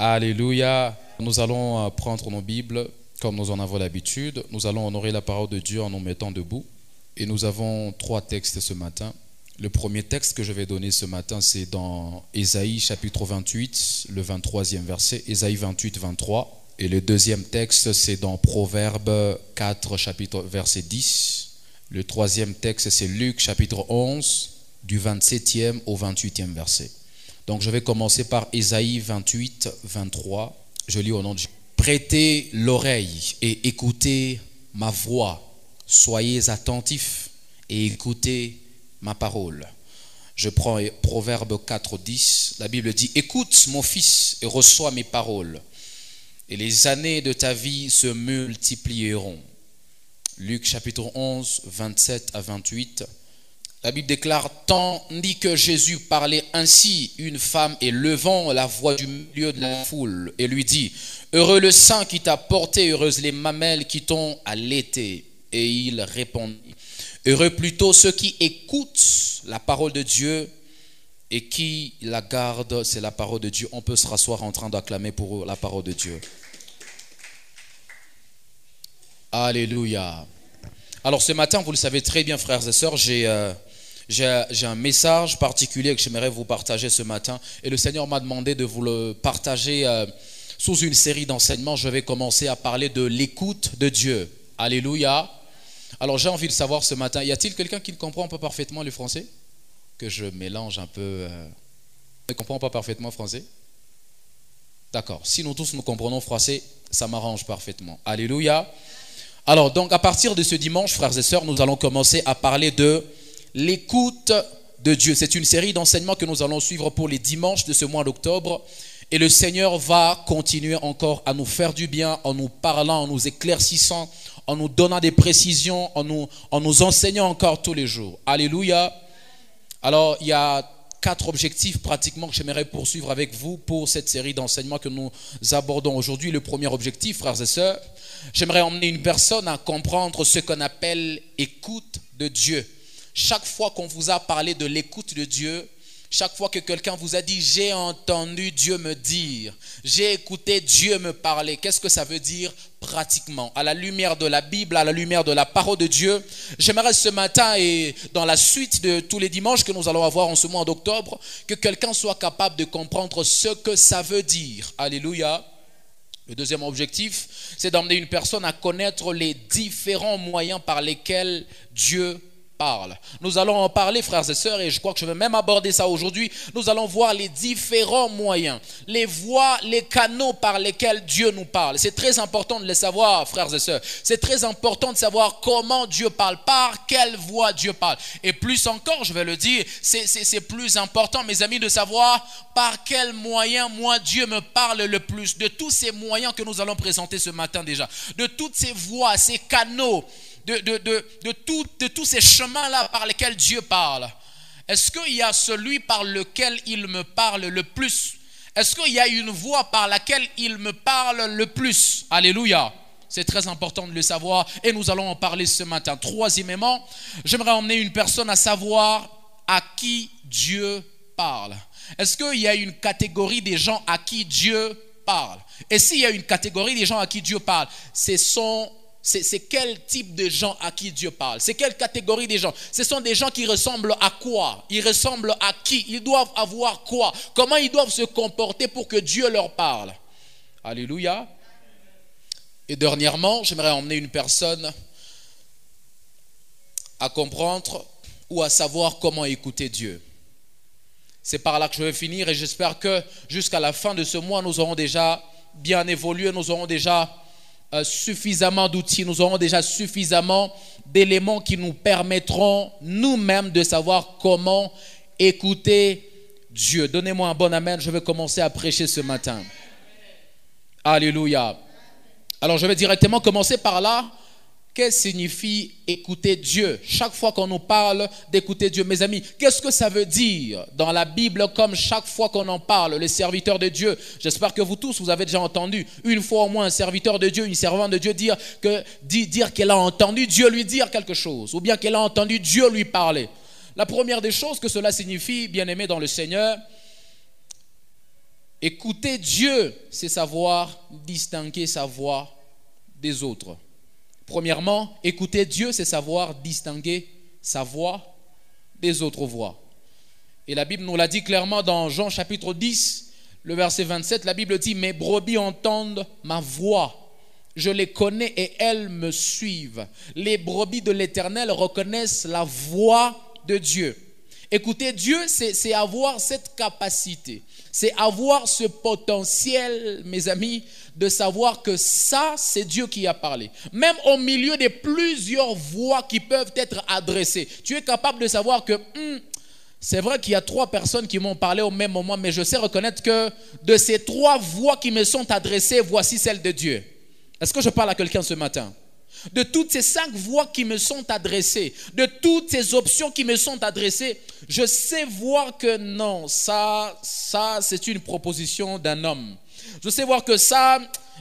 Alléluia. Nous allons prendre nos Bibles comme nous en avons l'habitude. Nous allons honorer la parole de Dieu en nous mettant debout. Et nous avons 3 textes ce matin. Le premier texte que je vais donner ce matin, c'est dans Ésaïe chapitre 28, le 23e verset. Ésaïe 28, 23. Et le deuxième texte, c'est dans Proverbes 4, chapitre verset 10. Le troisième texte, c'est Luc chapitre 11, du 27e au 28e verset. Donc je vais commencer par Ésaïe 28, 23. Je lis au nom de Dieu. Prêtez l'oreille et écoutez ma voix. Soyez attentifs et écoutez ma parole. Je prends Proverbe 4, 10. La Bible dit, écoute mon fils et reçois mes paroles. Et les années de ta vie se multiplieront. Luc chapitre 11, 27 à 28. La Bible déclare, tandis que Jésus parlait ainsi, une femme élevant la voix du milieu de la foule et lui dit, heureux le sein qui t'a porté, heureuses les mamelles qui t'ont allaité. Et il répondit, heureux plutôt ceux qui écoutent la parole de Dieu et qui la gardent. C'est la parole de Dieu. On peut se rasseoir en train d'acclamer pour la parole de Dieu. Alléluia. Alors ce matin, vous le savez très bien, frères et sœurs, j'ai un message particulier que j'aimerais vous partager ce matin. Et le Seigneur m'a demandé de vous le partager sous une série d'enseignements. Je vais commencer à parler de l'écoute de Dieu. Alléluia. Alors j'ai envie de savoir ce matin, y a-t-il quelqu'un qui ne comprend pas parfaitement le français? Que je mélange un peu. Ne comprend pas parfaitement français? D'accord. Si nous tous nous comprenons français, ça m'arrange parfaitement. Alléluia. Alors donc à partir de ce dimanche, frères et sœurs, nous allons commencer à parler de l'écoute de Dieu. C'est une série d'enseignements que nous allons suivre pour les dimanches de ce mois d'octobre. Et le Seigneur va continuer encore à nous faire du bien en nous parlant, en nous éclaircissant, en nous donnant des précisions, en nous enseignant encore tous les jours. Alléluia. Alors, il y a 4 objectifs pratiquement que j'aimerais poursuivre avec vous pour cette série d'enseignements que nous abordons aujourd'hui. Le premier objectif, frères et sœurs, j'aimerais emmener une personne à comprendre ce qu'on appelle écoute de Dieu. Chaque fois qu'on vous a parlé de l'écoute de Dieu, chaque fois que quelqu'un vous a dit « j'ai entendu Dieu me dire »,« j'ai écouté Dieu me parler », qu'est-ce que ça veut dire pratiquement? À la lumière de la Bible, à la lumière de la parole de Dieu, j'aimerais ce matin et dans la suite de tous les dimanches que nous allons avoir en ce mois d'octobre, que quelqu'un soit capable de comprendre ce que ça veut dire. Alléluia. Le deuxième objectif, c'est d'emmener une personne à connaître les différents moyens par lesquels Dieu parle. Nous allons en parler, frères et sœurs, et je crois que je vais même aborder ça aujourd'hui. Nous allons voir les différents moyens, les voies, les canaux par lesquels Dieu nous parle. C'est très important de les savoir, frères et sœurs. C'est très important de savoir comment Dieu parle, par quelle voie Dieu parle. Et plus encore, je vais le dire, c'est plus important, mes amis, de savoir par quel moyen moi Dieu me parle le plus. De tous ces moyens que nous allons présenter ce matin déjà, de toutes ces voies, ces canaux, de tous ces chemins-là par lesquels Dieu parle. Est-ce qu'il y a celui par lequel il me parle le plus? Est-ce qu'il y a une voie par laquelle il me parle le plus? Alléluia. C'est très important de le savoir et nous allons en parler ce matin. Troisièmement, j'aimerais emmener une personne à savoir à qui Dieu parle. Est-ce qu'il y a une catégorie des gens à qui Dieu parle? Et s'il y a une catégorie des gens à qui Dieu parle, c'est quel type de gens à qui Dieu parle? C'est quelle catégorie des gens? Ce sont des gens qui ressemblent à quoi? Ils ressemblent à qui? Ils doivent avoir quoi? Comment ils doivent se comporter pour que Dieu leur parle? Alléluia. Et dernièrement, j'aimerais emmener une personne à comprendre ou à savoir comment écouter Dieu. C'est par là que je vais finir et j'espère que jusqu'à la fin de ce mois, nous aurons déjà bien évolué, nous aurons déjà suffisamment d'outils, nous aurons déjà suffisamment d'éléments qui nous permettront nous-mêmes de savoir comment écouter Dieu. Donnez-moi un bon amen, je vais commencer à prêcher ce matin. Alléluia. Alors je vais directement commencer par là. Qu'est-ce que signifie écouter Dieu? Chaque fois qu'on nous parle d'écouter Dieu, mes amis, qu'est-ce que ça veut dire dans la Bible? Comme chaque fois qu'on en parle, les serviteurs de Dieu, j'espère que vous tous, vous avez déjà entendu une fois au moins un serviteur de Dieu, une servante de Dieu dire qu'elle a entendu Dieu lui dire quelque chose, ou bien qu'elle a entendu Dieu lui parler. La première des choses que cela signifie, bien-aimés dans le Seigneur, Écouter Dieu, c'est savoir distinguer sa voix des autres. Premièrement, écouter Dieu, c'est savoir distinguer sa voix des autres voix. Et la Bible nous l'a dit clairement dans Jean chapitre 10, le verset 27, la Bible dit « Mes brebis entendent ma voix, je les connais et elles me suivent. Les brebis de l'Éternel reconnaissent la voix de Dieu. » Écouter Dieu, c'est avoir cette capacité, c'est avoir ce potentiel, mes amis, de savoir que ça, c'est Dieu qui a parlé. Même au milieu de plusieurs voix qui peuvent être adressées, tu es capable de savoir que c'est vrai qu'il y a 3 personnes qui m'ont parlé au même moment, mais je sais reconnaître que de ces 3 voix qui me sont adressées, voici celle de Dieu. Est-ce que je parle à quelqu'un ce matin? De toutes ces 5 voix qui me sont adressées, de toutes ces options qui me sont adressées, je sais voir que non, ça c'est une proposition d'un homme. Je sais voir que ça,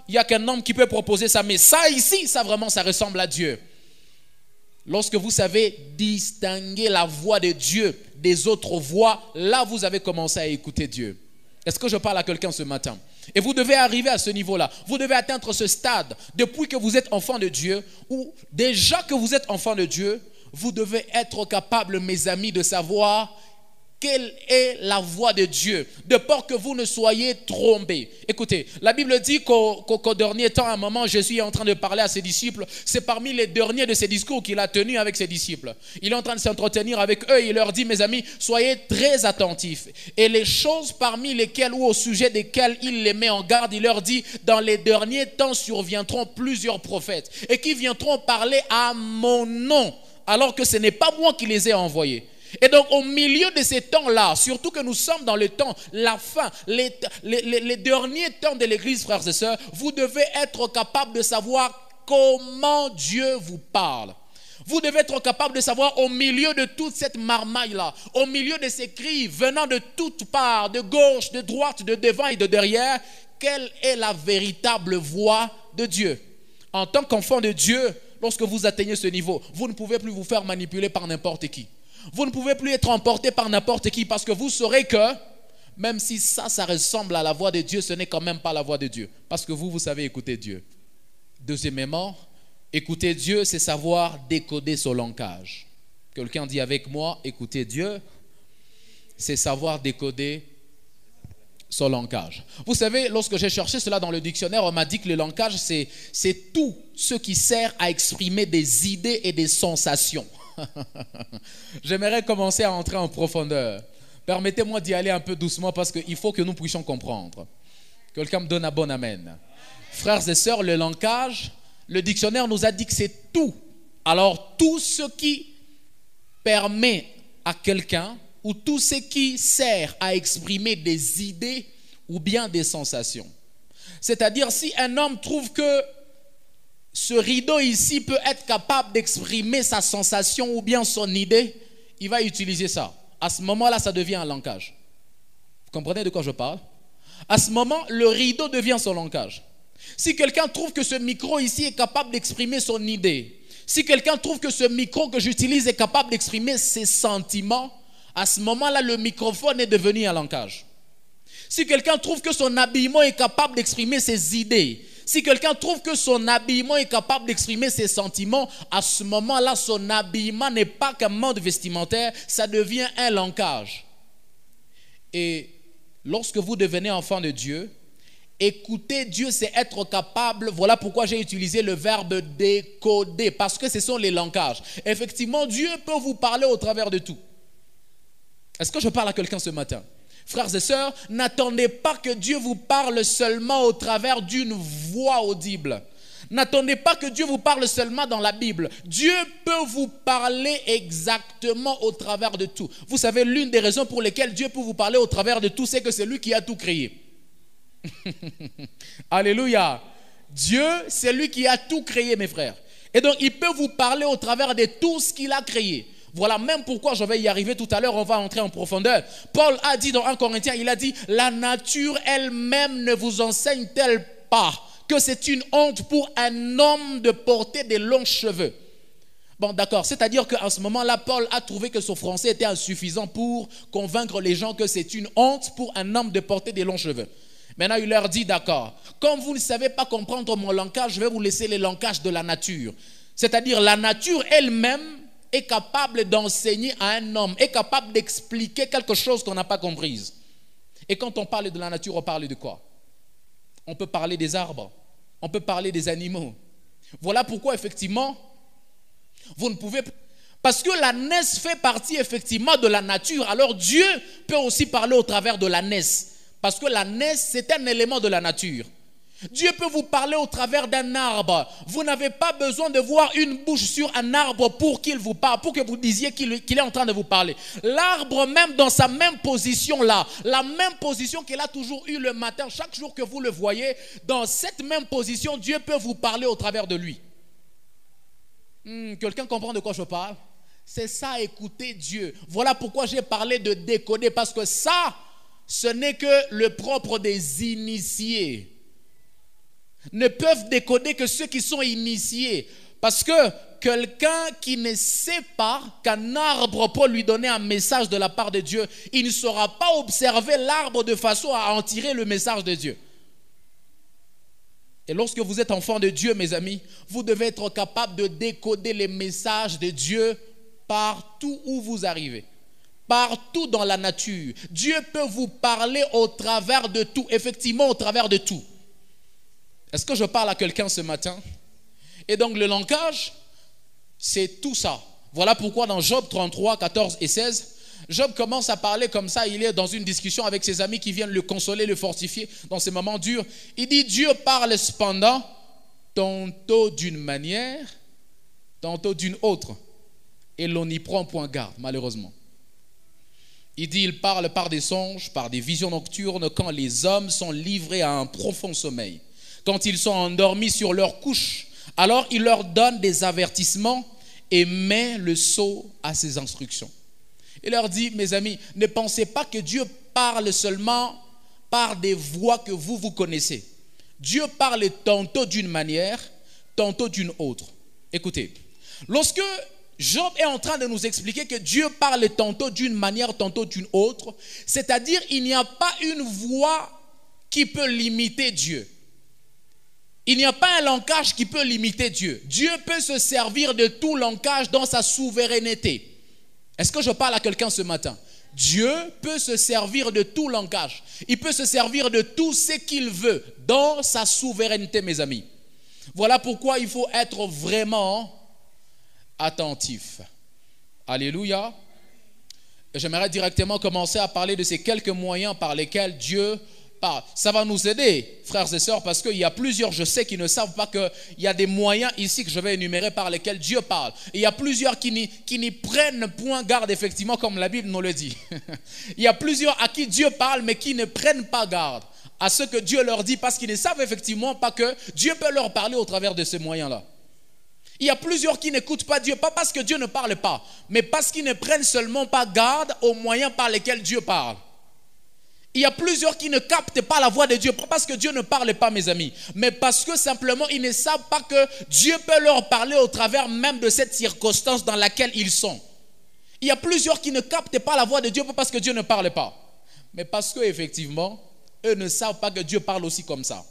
il n'y a qu'un homme qui peut proposer ça, mais ça ici, ça vraiment, ça ressemble à Dieu. Lorsque vous savez distinguer la voix de Dieu des autres voix, là vous avez commencé à écouter Dieu. Est-ce que je parle à quelqu'un ce matin? Et vous devez arriver à ce niveau-là. Vous devez atteindre ce stade depuis que vous êtes enfant de Dieu, ou déjà que vous êtes enfant de Dieu, vous devez être capable, mes amis, de savoir quelle est la voix de Dieu, de peur que vous ne soyez trompés. Écoutez, la Bible dit qu'au dernier temps, à un moment, Jésus est en train de parler à ses disciples. C'est parmi les derniers de ses discours qu'il a tenus avec ses disciples. Il est en train de s'entretenir avec eux et il leur dit, mes amis, soyez très attentifs. Et les choses parmi lesquelles ou au sujet desquelles il les met en garde, il leur dit, dans les derniers temps surviendront plusieurs prophètes et qui viendront parler à mon nom, alors que ce n'est pas moi qui les ai envoyés. Et donc au milieu de ces temps-là, surtout que nous sommes dans le temps, la fin, les derniers temps de l'église, frères et sœurs, vous devez être capable de savoir comment Dieu vous parle. Vous devez être capable de savoir au milieu de toute cette marmaille-là, au milieu de ces cris venant de toutes parts, de gauche, de droite, de devant et de derrière, quelle est la véritable voix de Dieu. En tant qu'enfant de Dieu, lorsque vous atteignez ce niveau, vous ne pouvez plus vous faire manipuler par n'importe qui. Vous ne pouvez plus être emporté par n'importe qui parce que vous saurez que même si ça ressemble à la voix de Dieu, ce n'est quand même pas la voix de Dieu. Parce que vous savez écouter Dieu. Deuxièmement, écouter Dieu, c'est savoir décoder son langage. Quelqu'un dit avec moi, écouter Dieu, c'est savoir décoder son langage. Vous savez, lorsque j'ai cherché cela dans le dictionnaire, on m'a dit que le langage, c'est tout ce qui sert à exprimer des idées et des sensations. J'aimerais commencer à entrer en profondeur. Permettez-moi d'y aller un peu doucement parce qu'il faut que nous puissions comprendre. Quelqu'un me donne un bon amen. Frères et sœurs, le langage, le dictionnaire nous a dit que c'est tout. Alors tout ce qui permet à quelqu'un ou tout ce qui sert à exprimer des idées ou bien des sensations. C'est-à-dire si un homme trouve que ce rideau ici peut être capable d'exprimer sa sensation ou bien son idée, il va utiliser ça. À ce moment-là, ça devient un langage. Vous comprenez de quoi je parle? À ce moment, le rideau devient son langage. Si quelqu'un trouve que ce micro ici est capable d'exprimer son idée, si quelqu'un trouve que ce micro que j'utilise est capable d'exprimer ses sentiments, à ce moment-là, le microphone est devenu un langage. Si quelqu'un trouve que son habillement est capable d'exprimer ses idées, si quelqu'un trouve que son habillement est capable d'exprimer ses sentiments, à ce moment-là, son habillement n'est pas qu'un mode vestimentaire, ça devient un langage. Et lorsque vous devenez enfant de Dieu, écouter Dieu, c'est être capable, voilà pourquoi j'ai utilisé le verbe décoder, parce que ce sont les langages. Effectivement, Dieu peut vous parler au travers de tout. Est-ce que je parle à quelqu'un ce matin? Frères et sœurs, n'attendez pas que Dieu vous parle seulement au travers d'une voix audible. N'attendez pas que Dieu vous parle seulement dans la Bible. Dieu peut vous parler exactement au travers de tout. Vous savez, l'une des raisons pour lesquelles Dieu peut vous parler au travers de tout, c'est que c'est lui qui a tout créé. Alléluia. Dieu, c'est lui qui a tout créé, mes frères. Et donc, il peut vous parler au travers de tout ce qu'il a créé. Voilà même pourquoi je vais y arriver tout à l'heure, on va entrer en profondeur. Paul a dit dans 1 Corinthiens, il a dit, la nature elle-même ne vous enseigne-t-elle pas que c'est une honte pour un homme de porter des longs cheveux? Bon, d'accord, c'est-à-dire qu'à ce moment-là, Paul a trouvé que son français était insuffisant pour convaincre les gens que c'est une honte pour un homme de porter des longs cheveux. Maintenant, il leur dit, d'accord, comme vous ne savez pas comprendre mon langage, je vais vous laisser le langage de la nature. C'est-à-dire la nature elle-même est capable d'enseigner à un homme, est capable d'expliquer quelque chose qu'on n'a pas comprise. Et quand on parle de la nature, on parle de quoi? On peut parler des arbres, on peut parler des animaux. Voilà pourquoi effectivement, vous ne pouvez pas... Parce que la naisse fait partie effectivement de la nature, alors Dieu peut aussi parler au travers de la naisse. Parce que la naisse, c'est un élément de la nature. Dieu peut vous parler au travers d'un arbre. Vous n'avez pas besoin de voir une bouche sur un arbre pour qu'il vous parle, pour que vous disiez qu'il est en train de vous parler. L'arbre même dans sa même position là, la même position qu'il a toujours eu le matin, chaque jour que vous le voyez, dans cette même position, Dieu peut vous parler au travers de lui. Quelqu'un comprend de quoi je parle? C'est ça, écouter Dieu. Voilà pourquoi j'ai parlé de décoder, parce que ça, ce n'est que le propre des initiés. Ne peuvent décoder que ceux qui sont initiés. Parce que quelqu'un qui ne sait pas qu'un arbre peut lui donner un message de la part de Dieu, il ne saura pas observer l'arbre de façon à en tirer le message de Dieu. Et lorsque vous êtes enfant de Dieu, mes amis, vous devez être capable de décoder les messages de Dieu partout où vous arrivez. Partout dans la nature. Dieu peut vous parler au travers de tout. Effectivement, au travers de tout. Est-ce que je parle à quelqu'un ce matin? Et donc le langage, c'est tout ça. Voilà pourquoi dans Job 33, 14 et 16, Job commence à parler comme ça. Il est dans une discussion avec ses amis qui viennent le consoler, le fortifier dans ces moments durs. Il dit, Dieu parle cependant, tantôt d'une manière, tantôt d'une autre. Et l'on n'y prend point garde, malheureusement. Il dit, il parle par des songes, par des visions nocturnes, quand les hommes sont livrés à un profond sommeil. Quand ils sont endormis sur leur couche, alors il leur donne des avertissements et met le sceau à ses instructions. Il leur dit, mes amis, ne pensez pas que Dieu parle seulement par des voix que vous connaissez. Dieu parle tantôt d'une manière, tantôt d'une autre. Écoutez, lorsque Job est en train de nous expliquer que Dieu parle tantôt d'une manière, tantôt d'une autre, c'est-à-dire il n'y a pas une voix qui peut limiter Dieu. Il n'y a pas un langage qui peut limiter Dieu. Dieu peut se servir de tout langage dans sa souveraineté. Est-ce que je parle à quelqu'un ce matin? Dieu peut se servir de tout langage. Il peut se servir de tout ce qu'il veut dans sa souveraineté, mes amis. Voilà pourquoi il faut être vraiment attentif. Alléluia. J'aimerais directement commencer à parler de ces quelques moyens par lesquels Dieu parle. Ça va nous aider, frères et sœurs, parce qu'il y a plusieurs, je sais, qui ne savent pas qu'il y a des moyens ici que je vais énumérer par lesquels Dieu parle. Et il y a plusieurs qui n'y prennent point garde, effectivement, comme la Bible nous le dit. Il y a plusieurs à qui Dieu parle, mais qui ne prennent pas garde à ce que Dieu leur dit, parce qu'ils ne savent effectivement pas que Dieu peut leur parler au travers de ces moyens-là. Il y a plusieurs qui n'écoutent pas Dieu, pas parce que Dieu ne parle pas, mais parce qu'ils ne prennent seulement pas garde aux moyens par lesquels Dieu parle. Il y a plusieurs qui ne captent pas la voix de Dieu, pas parce que Dieu ne parle pas, mes amis, mais parce que simplement ils ne savent pas que Dieu peut leur parler au travers même de cette circonstance dans laquelle ils sont. Il y a plusieurs qui ne captent pas la voix de Dieu, pas parce que Dieu ne parle pas, mais parce qu'effectivement, eux ne savent pas que Dieu parle aussi comme ça.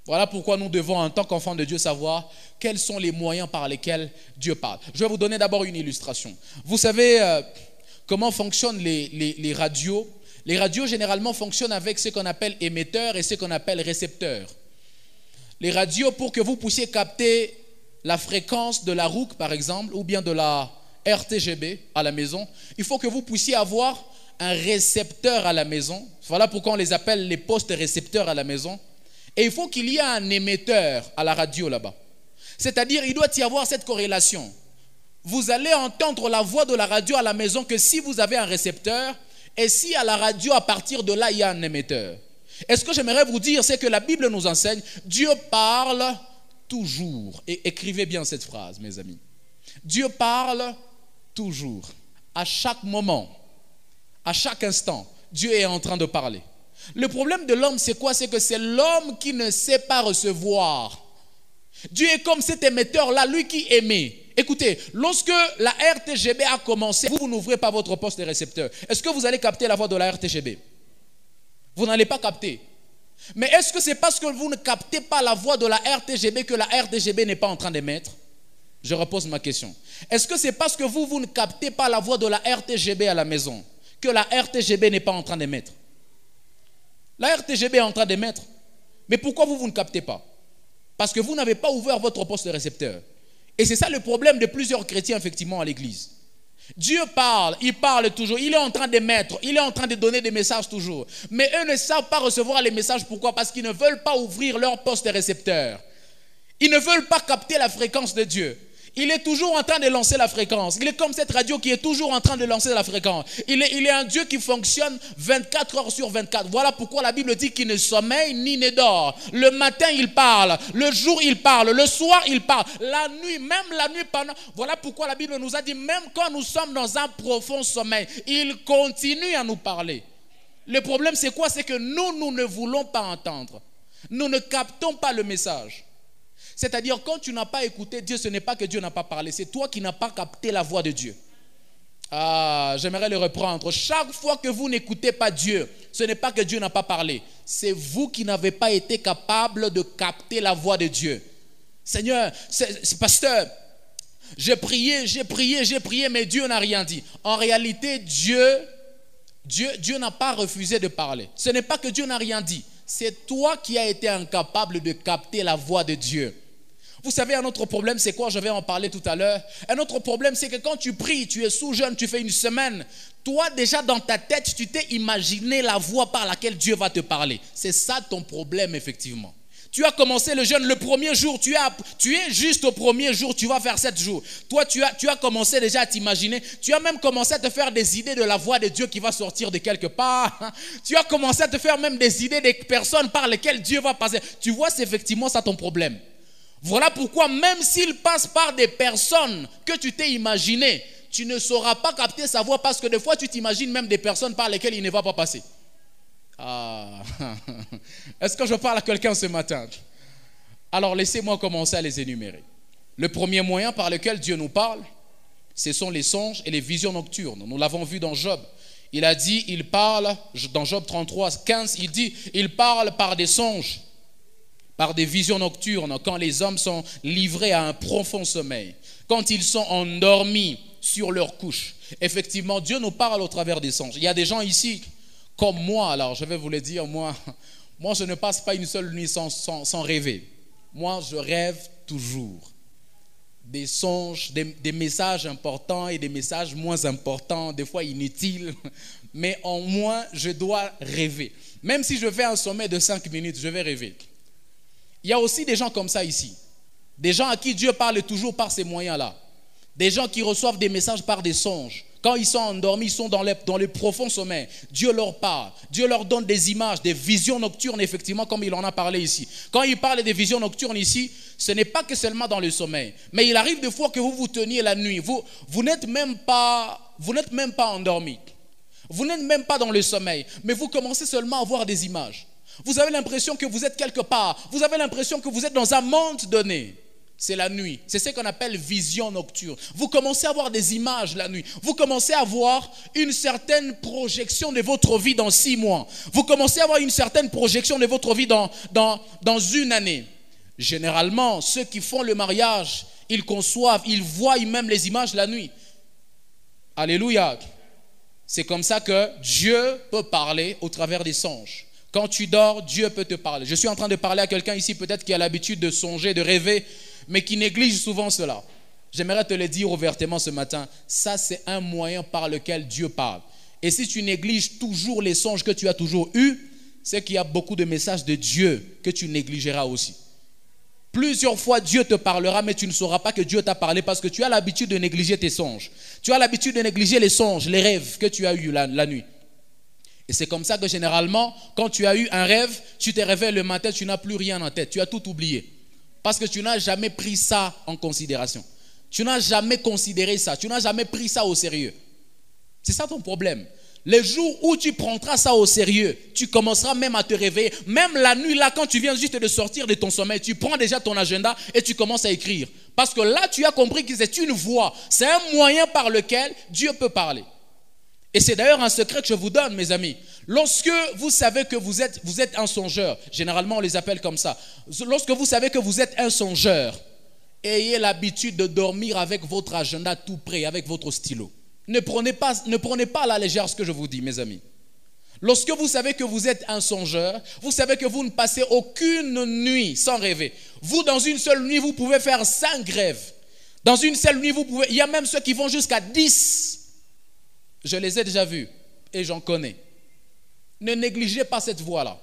Voilà pourquoi nous devons, en tant qu'enfants de Dieu, savoir quels sont les moyens par lesquels Dieu parle. Je vais vous donner d'abord une illustration. Vous savez comment fonctionnent les radios? Les radios, généralement, fonctionnent avec ce qu'on appelle émetteurs et ce qu'on appelle récepteurs. Les radios, pour que vous puissiez capter la fréquence de la ROUC, par exemple, ou bien de la RTGB à la maison, il faut que vous puissiez avoir un récepteur à la maison. Voilà pourquoi on les appelle les postes récepteurs à la maison. Et il faut qu'il y ait un émetteur à la radio là-bas. C'est-à-dire, il doit y avoir cette corrélation. Vous allez entendre la voix de la radio à la maison que si vous avez un récepteur, et si à la radio, à partir de là, il y a un émetteur. Et ce que j'aimerais vous dire, c'est que la Bible nous enseigne, Dieu parle toujours. Et écrivez bien cette phrase, mes amis. Dieu parle toujours. À chaque moment, à chaque instant, Dieu est en train de parler. Le problème de l'homme, c'est quoi? C'est que c'est l'homme qui ne sait pas recevoir. Dieu est comme cet émetteur-là, lui qui émet. Écoutez, lorsque la RTGB a commencé, vous n'ouvrez pas votre poste de récepteur. Est-ce que vous allez capter la voix de la RTGB? Vous n'allez pas capter. Mais est-ce que c'est parce que vous ne captez pas la voix de la RTGB que la RTGB n'est pas en train d'émettre? Je repose ma question. Est-ce que c'est parce que vous ne captez pas la voix de la RTGB à la maison que la RTGB n'est pas en train d'émettre? La RTGB est en train d'émettre. Mais pourquoi vous ne captez pas? Parce que vous n'avez pas ouvert votre poste de récepteur. Et c'est ça le problème de plusieurs chrétiens effectivement à l'église. Dieu parle, il parle toujours, il est en train d'émettre, il est en train de donner des messages toujours. Mais eux ne savent pas recevoir les messages. Pourquoi? Parce qu'ils ne veulent pas ouvrir leur poste de récepteur. Ils ne veulent pas capter la fréquence de Dieu. Il est toujours en train de lancer la fréquence. Il est comme cette radio qui est toujours en train de lancer la fréquence. Il est un Dieu qui fonctionne 24 heures sur 24. Voilà pourquoi la Bible dit qu'il ne sommeille ni ne dort. Le matin, il parle. Le jour, il parle. Le soir, il parle. La nuit, même la nuit pendant... Voilà pourquoi la Bible nous a dit, même quand nous sommes dans un profond sommeil, il continue à nous parler. Le problème, c'est quoi? C'est que nous ne voulons pas entendre. Nous ne captons pas le message. C'est-à-dire, quand tu n'as pas écouté Dieu, ce n'est pas que Dieu n'a pas parlé, c'est toi qui n'as pas capté la voix de Dieu. Ah, j'aimerais le reprendre. Chaque fois que vous n'écoutez pas Dieu, ce n'est pas que Dieu n'a pas parlé, c'est vous qui n'avez pas été capable de capter la voix de Dieu. Seigneur, pasteur, j'ai prié, mais Dieu n'a rien dit. En réalité, Dieu n'a pas refusé de parler. Ce n'est pas que Dieu n'a rien dit, c'est toi qui as été incapable de capter la voix de Dieu. Vous savez, un autre problème, c'est quoi? Je vais en parler tout à l'heure. Un autre problème, c'est que quand tu pries, tu es sous jeûne, tu fais une semaine, toi déjà dans ta tête, tu t'es imaginé la voix par laquelle Dieu va te parler. C'est ça ton problème, effectivement. Tu as commencé le jeûne le premier jour, tu es juste au premier jour, tu vas faire 7 jours. Toi, tu as commencé déjà à t'imaginer, tu as même commencé à te faire des idées de la voix de Dieu qui va sortir de quelque part. Tu as commencé à te faire même des idées des personnes par lesquelles Dieu va passer. Tu vois, c'est effectivement ça ton problème. Voilà pourquoi même s'il passe par des personnes que tu t'es imaginé, tu ne sauras pas capter sa voix parce que des fois tu t'imagines même des personnes par lesquelles il ne va pas passer. Ah, est-ce que je parle à quelqu'un ce matin? Alors laissez-moi commencer à les énumérer. Le premier moyen par lequel Dieu nous parle, ce sont les songes et les visions nocturnes. Nous l'avons vu dans Job. Il a dit, il parle, dans Job 33, 15, il dit, il parle par des songes, par des visions nocturnes, quand les hommes sont livrés à un profond sommeil, quand ils sont endormis sur leur couche. Effectivement, Dieu nous parle au travers des songes. Il y a des gens ici, comme moi, alors je vais vous le dire, moi je ne passe pas une seule nuit sans rêver. Moi, je rêve toujours. Des songes, des messages importants et des messages moins importants, des fois inutiles, mais en moi, je dois rêver. Même si je fais un sommeil de 5 minutes, je vais rêver. Il y a aussi des gens comme ça ici. Des gens à qui Dieu parle toujours par ces moyens-là. Des gens qui reçoivent des messages par des songes. Quand ils sont endormis, ils sont dans le profond sommeil. Dieu leur parle. Dieu leur donne des images, des visions nocturnes, effectivement, comme il en a parlé ici. Quand il parle des visions nocturnes ici, ce n'est pas que seulement dans le sommeil. Mais il arrive des fois que vous teniez la nuit. Vous n'êtes même pas endormi. Vous n'êtes même pas dans le sommeil. Mais vous commencez seulement à voir des images. Vous avez l'impression que vous êtes quelque part. Vous avez l'impression que vous êtes dans un monde donné. C'est la nuit. C'est ce qu'on appelle vision nocturne. Vous commencez à avoir des images la nuit. Vous commencez à avoir une certaine projection de votre vie dans 6 mois. Vous commencez à avoir une certaine projection de votre vie dans une année. Généralement, ceux qui font le mariage, ils conçoivent, ils voient même les images la nuit. Alléluia. C'est comme ça que Dieu peut parler au travers des songes. Quand tu dors, Dieu peut te parler. Je suis en train de parler à quelqu'un ici peut-être qui a l'habitude de songer, de rêver, mais qui néglige souvent cela. J'aimerais te le dire ouvertement ce matin. Ça, c'est un moyen par lequel Dieu parle. Et si tu négliges toujours les songes que tu as toujours eus, c'est qu'il y a beaucoup de messages de Dieu que tu négligeras aussi. Plusieurs fois, Dieu te parlera, mais tu ne sauras pas que Dieu t'a parlé parce que tu as l'habitude de négliger tes songes. Tu as l'habitude de négliger les songes, les rêves que tu as eus la nuit. Et c'est comme ça que généralement, quand tu as eu un rêve, tu te réveilles le matin, tu n'as plus rien en tête, tu as tout oublié. Parce que tu n'as jamais pris ça en considération. Tu n'as jamais considéré ça, tu n'as jamais pris ça au sérieux. C'est ça ton problème. Les jours où tu prendras ça au sérieux, tu commenceras même à te réveiller. Même la nuit, là, quand tu viens juste de sortir de ton sommeil, tu prends déjà ton agenda et tu commences à écrire. Parce que là, tu as compris que c'est une voie, c'est un moyen par lequel Dieu peut parler. Et c'est d'ailleurs un secret que je vous donne, mes amis. Lorsque vous savez que vous êtes un songeur, généralement on les appelle comme ça. Lorsque vous savez que vous êtes un songeur, ayez l'habitude de dormir avec votre agenda tout prêt, avec votre stylo. Ne prenez pas à la légère ce que je vous dis, mes amis. Lorsque vous savez que vous êtes un songeur, vous savez que vous ne passez aucune nuit sans rêver. Vous, dans une seule nuit, vous pouvez faire 5 rêves. Dans une seule nuit, il y a même ceux qui vont jusqu'à 10. Je les ai déjà vus et j'en connais. Ne négligez pas cette voie-là.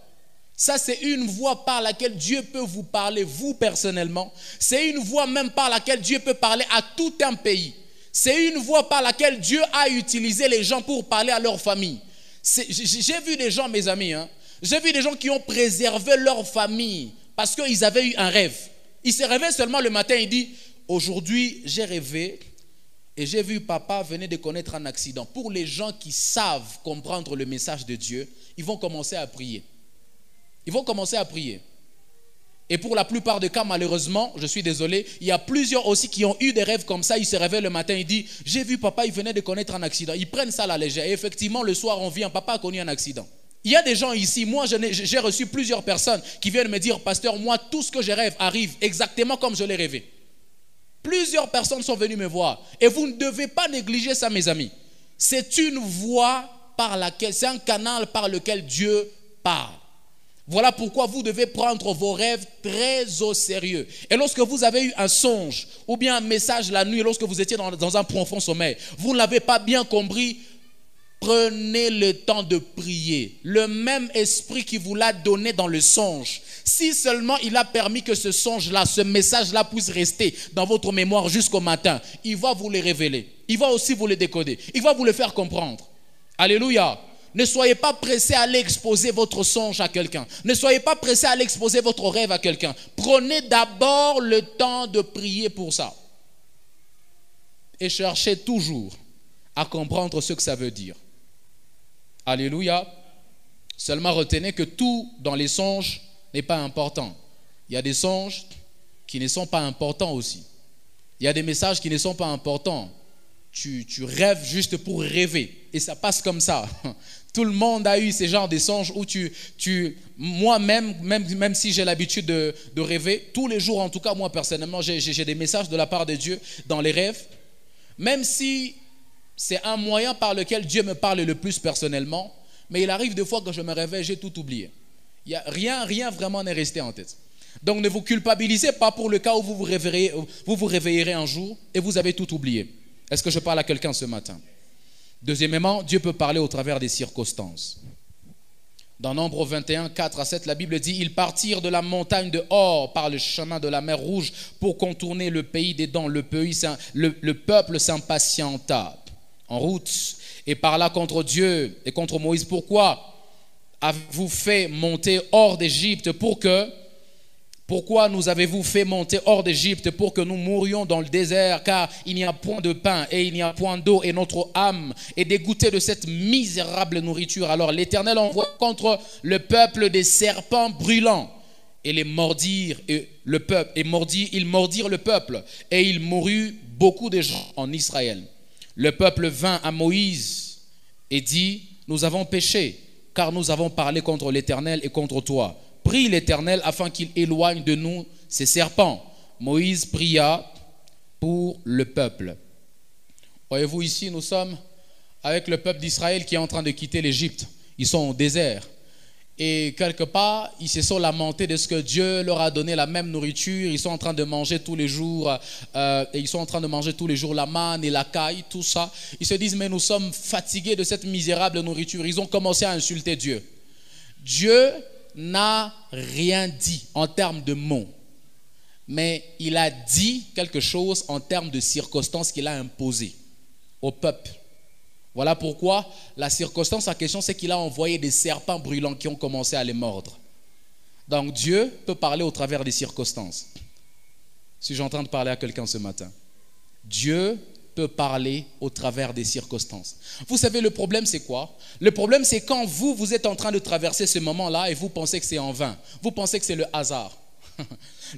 Ça, c'est une voie par laquelle Dieu peut vous parler, vous personnellement. C'est une voie même par laquelle Dieu peut parler à tout un pays. C'est une voie par laquelle Dieu a utilisé les gens pour parler à leur famille. J'ai vu des gens, mes amis, j'ai vu des gens qui ont préservé leur famille parce qu'ils avaient eu un rêve. Ils se réveillent seulement le matin, ils disent, aujourd'hui j'ai rêvé et j'ai vu papa venait de connaître un accident. Pour les gens qui savent comprendre le message de Dieu, ils vont commencer à prier. Ils vont commencer à prier. Et pour la plupart des cas, malheureusement, je suis désolé, il y a plusieurs aussi qui ont eu des rêves comme ça. Ils se réveillent le matin, ils disent, j'ai vu papa, il venait de connaître un accident. Ils prennent ça à la légère. Et effectivement, le soir, on vient, papa a connu un accident. Il y a des gens ici, moi j'ai reçu plusieurs personnes qui viennent me dire, pasteur, moi tout ce que je rêve arrive exactement comme je l'ai rêvé. Plusieurs personnes sont venues me voir. Et vous ne devez pas négliger ça, mes amis. C'est une voie par laquelle, c'est un canal par lequel Dieu parle. Voilà pourquoi vous devez prendre vos rêves très au sérieux. Et lorsque vous avez eu un songe ou bien un message la nuit, lorsque vous étiez dans un profond sommeil, vous ne l'avez pas bien compris, prenez le temps de prier. Le même esprit qui vous l'a donné dans le songe, si seulement il a permis que ce songe-là, ce message-là puisse rester dans votre mémoire jusqu'au matin, il va vous les révéler. Il va aussi vous les décoder. Il va vous le faire comprendre. Alléluia. Ne soyez pas pressé à aller exposer votre songe à quelqu'un. Ne soyez pas pressé à aller exposer votre rêve à quelqu'un. Prenez d'abord le temps de prier pour ça. Et cherchez toujours à comprendre ce que ça veut dire. Alléluia. Seulement retenez que tout dans les songes n'est pas important. Il y a des songes qui ne sont pas importants aussi. Il y a des messages qui ne sont pas importants. Tu rêves juste pour rêver. Et ça passe comme ça. Tout le monde a eu ces genres de songes où moi-même, même si j'ai l'habitude de rêver, tous les jours, en tout cas, moi personnellement, j'ai des messages de la part de Dieu dans les rêves. Même si c'est un moyen par lequel Dieu me parle le plus personnellement, mais il arrive des fois que je me réveille, j'ai tout oublié. Il y a rien vraiment n'est resté en tête. Donc ne vous culpabilisez pas pour le cas où vous vous réveillerez un jour et vous avez tout oublié. Est-ce que je parle à quelqu'un ce matin? Deuxièmement, Dieu peut parler au travers des circonstances. Dans Nombre 21, 4 à 7, la Bible dit « Ils partirent de la montagne de Hor par le chemin de la mer Rouge pour contourner le pays d'Édom. Le peuple s'impatienta en route et parla contre Dieu et contre Moïse. Pourquoi avez-vous fait monter hors d'Égypte Pourquoi nous avez-vous fait monter hors d'Égypte pour que nous mourions dans le désert, car il n'y a point de pain et il n'y a point d'eau et notre âme est dégoûtée de cette misérable nourriture. Alors l'Éternel envoie contre le peuple des serpents brûlants et les mordirent et ils mordirent le peuple et il mourut beaucoup de gens en Israël. Le peuple vint à Moïse et dit, nous avons péché car nous avons parlé contre l'Éternel et contre toi. Prie l'Éternel afin qu'il éloigne de nous ces serpents. Moïse pria pour le peuple. Voyez-vous, ici, nous sommes avec le peuple d'Israël qui est en train de quitter l'Égypte. Ils sont au désert. Et quelque part, ils se sont lamentés de ce que Dieu leur a donné la même nourriture. Ils sont en train de manger tous les jours. La manne et la caille, tout ça. Ils se disent, mais nous sommes fatigués de cette misérable nourriture. Ils ont commencé à insulter Dieu. Dieu n'a rien dit en termes de mots, mais il a dit quelque chose en termes de circonstances qu'il a imposées au peuple. Voilà pourquoi la circonstance en question, c'est qu'il a envoyé des serpents brûlants qui ont commencé à les mordre. Donc Dieu peut parler au travers des circonstances. Si j'ai en train de parler à quelqu'un ce matin, Dieu peut parler au travers des circonstances. Vous savez, le problème c'est quoi? Le problème c'est quand vous êtes en train de traverser ce moment-là et vous pensez que c'est en vain. Vous pensez que c'est le hasard.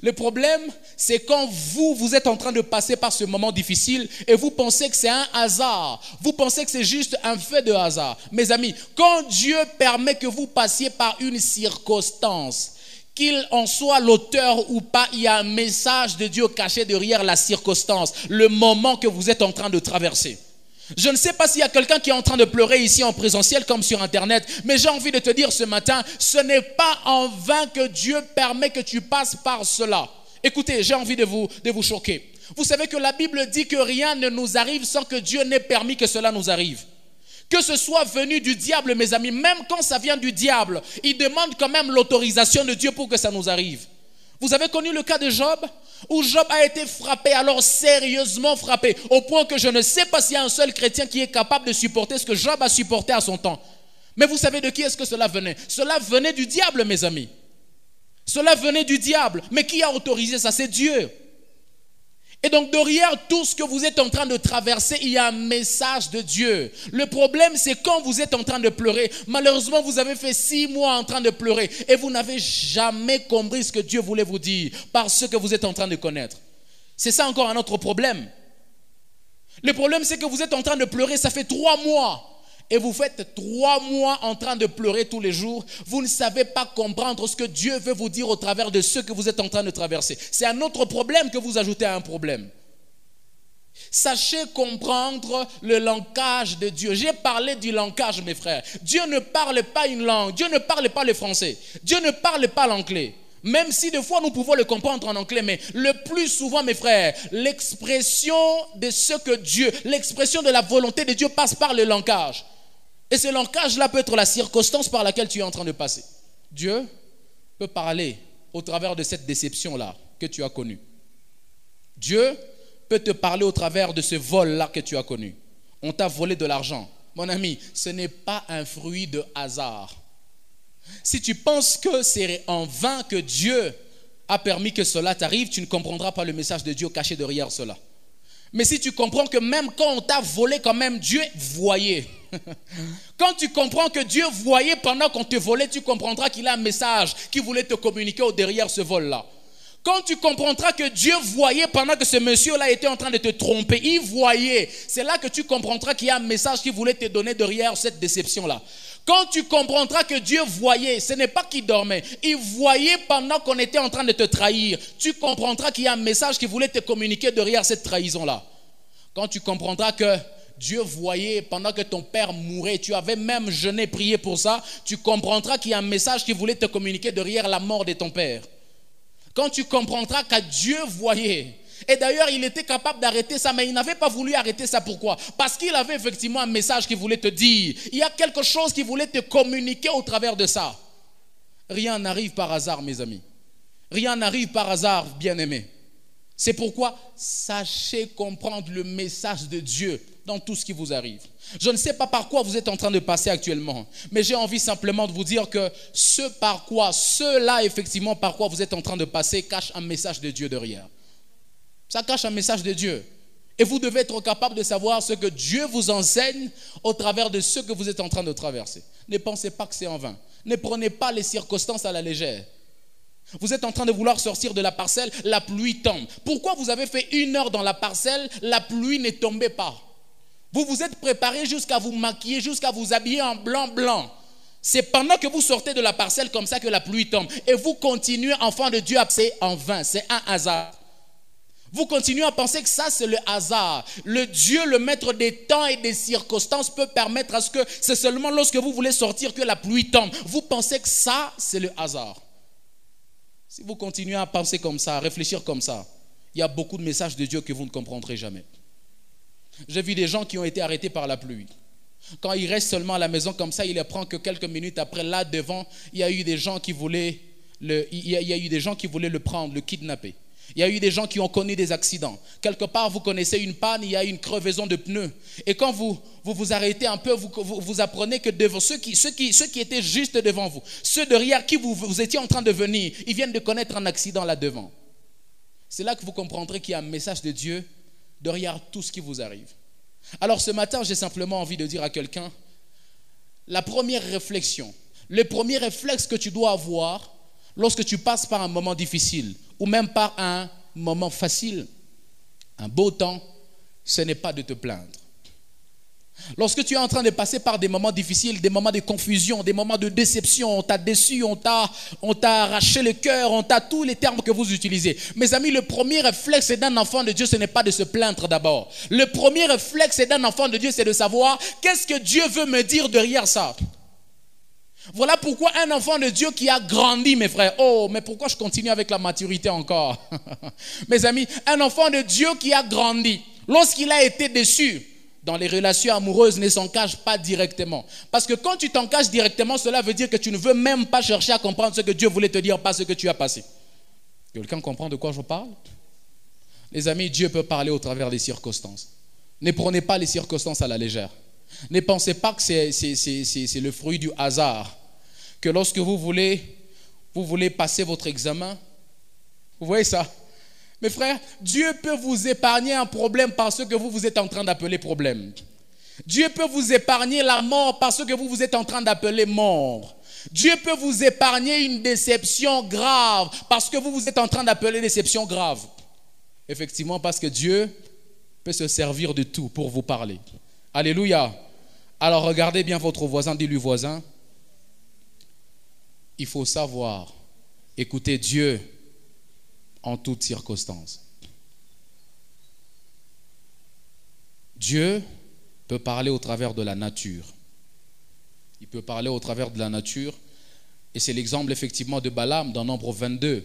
Le problème, c'est quand vous êtes en train de passer par ce moment difficile et vous pensez que c'est un hasard. Vous pensez que c'est juste un fait de hasard. Mes amis, quand Dieu permet que vous passiez par une circonstance, qu'il en soit l'auteur ou pas, il y a un message de Dieu caché derrière la circonstance, le moment que vous êtes en train de traverser. Je ne sais pas s'il y a quelqu'un qui est en train de pleurer ici en présentiel comme sur internet, mais j'ai envie de te dire ce matin, ce n'est pas en vain que Dieu permet que tu passes par cela. Écoutez, j'ai envie de vous choquer. Vous savez que la Bible dit que rien ne nous arrive sans que Dieu n'ait permis que cela nous arrive. Que ce soit venu du diable, mes amis, même quand ça vient du diable, il demande quand même l'autorisation de Dieu pour que ça nous arrive. Vous avez connu le cas de Job, où Job a été frappé, alors sérieusement frappé, au point que je ne sais pas s'il y a un seul chrétien qui est capable de supporter ce que Job a supporté à son temps. Mais vous savez de qui est-ce que cela venait? Cela venait du diable, mes amis. Cela venait du diable. Mais qui a autorisé ça? C'est Dieu. Et donc derrière tout ce que vous êtes en train de traverser, il y a un message de Dieu. Le problème, c'est quand vous êtes en train de pleurer. Malheureusement, vous avez fait 6 mois en train de pleurer et vous n'avez jamais compris ce que Dieu voulait vous dire par ce que vous êtes en train de connaître. C'est ça encore un autre problème. Le problème, c'est que vous êtes en train de pleurer, ça fait 3 mois. Et vous faites 3 mois en train de pleurer tous les jours. Vous ne savez pas comprendre ce que Dieu veut vous dire au travers de ce que vous êtes en train de traverser. C'est un autre problème que vous ajoutez à un problème. Sachez comprendre le langage de Dieu. J'ai parlé du langage, mes frères. Dieu ne parle pas une langue. Dieu ne parle pas le français. Dieu ne parle pas l'anglais. Même si des fois nous pouvons le comprendre en anglais, mais le plus souvent, mes frères, l'expression de ce que Dieu, l'expression de la volonté de Dieu passe par le langage. Et ce langage-là peut être la circonstance par laquelle tu es en train de passer. Dieu peut parler au travers de cette déception-là que tu as connue. Dieu peut te parler au travers de ce vol-là que tu as connu. On t'a volé de l'argent. Mon ami, ce n'est pas un fruit de hasard. Si tu penses que c'est en vain que Dieu a permis que cela t'arrive, tu ne comprendras pas le message de Dieu caché derrière cela. Mais si tu comprends que même quand on t'a volé, quand même Dieu voyait. Quand tu comprends que Dieu voyait pendant qu'on te volait, tu comprendras qu'il a un message qu'il voulait te communiquer derrière ce vol-là. Quand tu comprendras que Dieu voyait pendant que ce monsieur-là était en train de te tromper, il voyait. C'est là que tu comprendras qu'il y a un message qu'il voulait te donner derrière cette déception-là. Quand tu comprendras que Dieu voyait, ce n'est pas qu'il dormait, il voyait pendant qu'on était en train de te trahir. Tu comprendras qu'il y a un message qu'il voulait te communiquer derrière cette trahison-là. Quand tu comprendras que Dieu voyait pendant que ton père mourait, tu avais même jeûné, prié pour ça, tu comprendras qu'il y a un message qu'il voulait te communiquer derrière la mort de ton père. Quand tu comprendras que Dieu voyait, et d'ailleurs il était capable d'arrêter ça, mais il n'avait pas voulu arrêter ça. Pourquoi? Parce qu'il avait effectivement un message qu'il voulait te dire. Il y a quelque chose qu'il voulait te communiquer au travers de ça. Rien n'arrive par hasard, mes amis. Rien n'arrive par hasard, bien-aimés. C'est pourquoi sachez comprendre le message de Dieu dans tout ce qui vous arrive. Je ne sais pas par quoi vous êtes en train de passer actuellement, mais j'ai envie simplement de vous dire que cela effectivement par quoi vous êtes en train de passer cache un message de Dieu derrière. Ça cache un message de Dieu. Et vous devez être capable de savoir ce que Dieu vous enseigne au travers de ce que vous êtes en train de traverser. Ne pensez pas que c'est en vain. Ne prenez pas les circonstances à la légère. Vous êtes en train de vouloir sortir de la parcelle, la pluie tombe. Pourquoi vous avez fait 1 heure dans la parcelle, la pluie ne tombait pas? Vous vous êtes préparé jusqu'à vous maquiller, jusqu'à vous habiller en blanc. C'est pendant que vous sortez de la parcelle comme ça que la pluie tombe. Et vous continuez, enfant de Dieu, c'est en vain, c'est un hasard. Vous continuez à penser que ça c'est le hasard. Le Dieu, le maître des temps et des circonstances peut permettre à ce que c'est seulement lorsque vous voulez sortir que la pluie tombe. Vous pensez que ça c'est le hasard. Si vous continuez à penser comme ça, à réfléchir comme ça, il y a beaucoup de messages de Dieu que vous ne comprendrez jamais. J'ai vu des gens qui ont été arrêtés par la pluie. Quand ils restent seulement à la maison comme ça, il apprend que quelques minutes après, là devant, il y a eu des gens qui voulaient le prendre, le kidnapper. Il y a eu des gens qui ont connu des accidents. Quelque part, vous connaissez une panne, il y a une crevaison de pneus. Et quand vous arrêtez un peu, vous apprenez que devant ceux qui étaient juste devant vous, ceux derrière qui vous étiez en train de venir, ils viennent de connaître un accident là devant. C'est là que vous comprendrez qu'il y a un message de Dieu derrière tout ce qui vous arrive. Alors ce matin, j'ai simplement envie de dire à quelqu'un, la première réflexion, le premier réflexe que tu dois avoir lorsque tu passes par un moment difficile ou même par un moment facile, un beau temps, ce n'est pas de te plaindre. Lorsque tu es en train de passer par des moments difficiles, des moments de confusion, des moments de déception, on t'a déçu, on t'a arraché le cœur, on t'a tous les termes que vous utilisez. Mes amis, le premier réflexe d'un enfant de Dieu, ce n'est pas de se plaindre d'abord. Le premier réflexe d'un enfant de Dieu, c'est de savoir qu'est-ce que Dieu veut me dire derrière ça. Voilà pourquoi un enfant de Dieu qui a grandi, mes frères, oh, mais pourquoi je continue avec la maturité encore? Mes amis, un enfant de Dieu qui a grandi, lorsqu'il a été déçu, dans les relations amoureuses, ne s'en cache pas directement. Parce que quand tu t'en caches directement, cela veut dire que tu ne veux même pas chercher à comprendre ce que Dieu voulait te dire, pas ce que tu as passé. Quelqu'un comprend de quoi je parle? Les amis, Dieu peut parler au travers des circonstances. Ne prenez pas les circonstances à la légère. Ne pensez pas que c'est le fruit du hasard. Que lorsque vous voulez passer votre examen, vous voyez ça? Mes frères, Dieu peut vous épargner un problème parce que vous êtes en train d'appeler problème. Dieu peut vous épargner la mort parce que vous êtes en train d'appeler mort. Dieu peut vous épargner une déception grave parce que vous êtes en train d'appeler déception grave. Effectivement, parce que Dieu peut se servir de tout pour vous parler. Alléluia. Alors regardez bien votre voisin, dis-lui voisin. Il faut savoir écouter Dieu en toutes circonstances. Dieu peut parler au travers de la nature. Il peut parler au travers de la nature. Et c'est l'exemple effectivement de Balaam dans Nombre 22.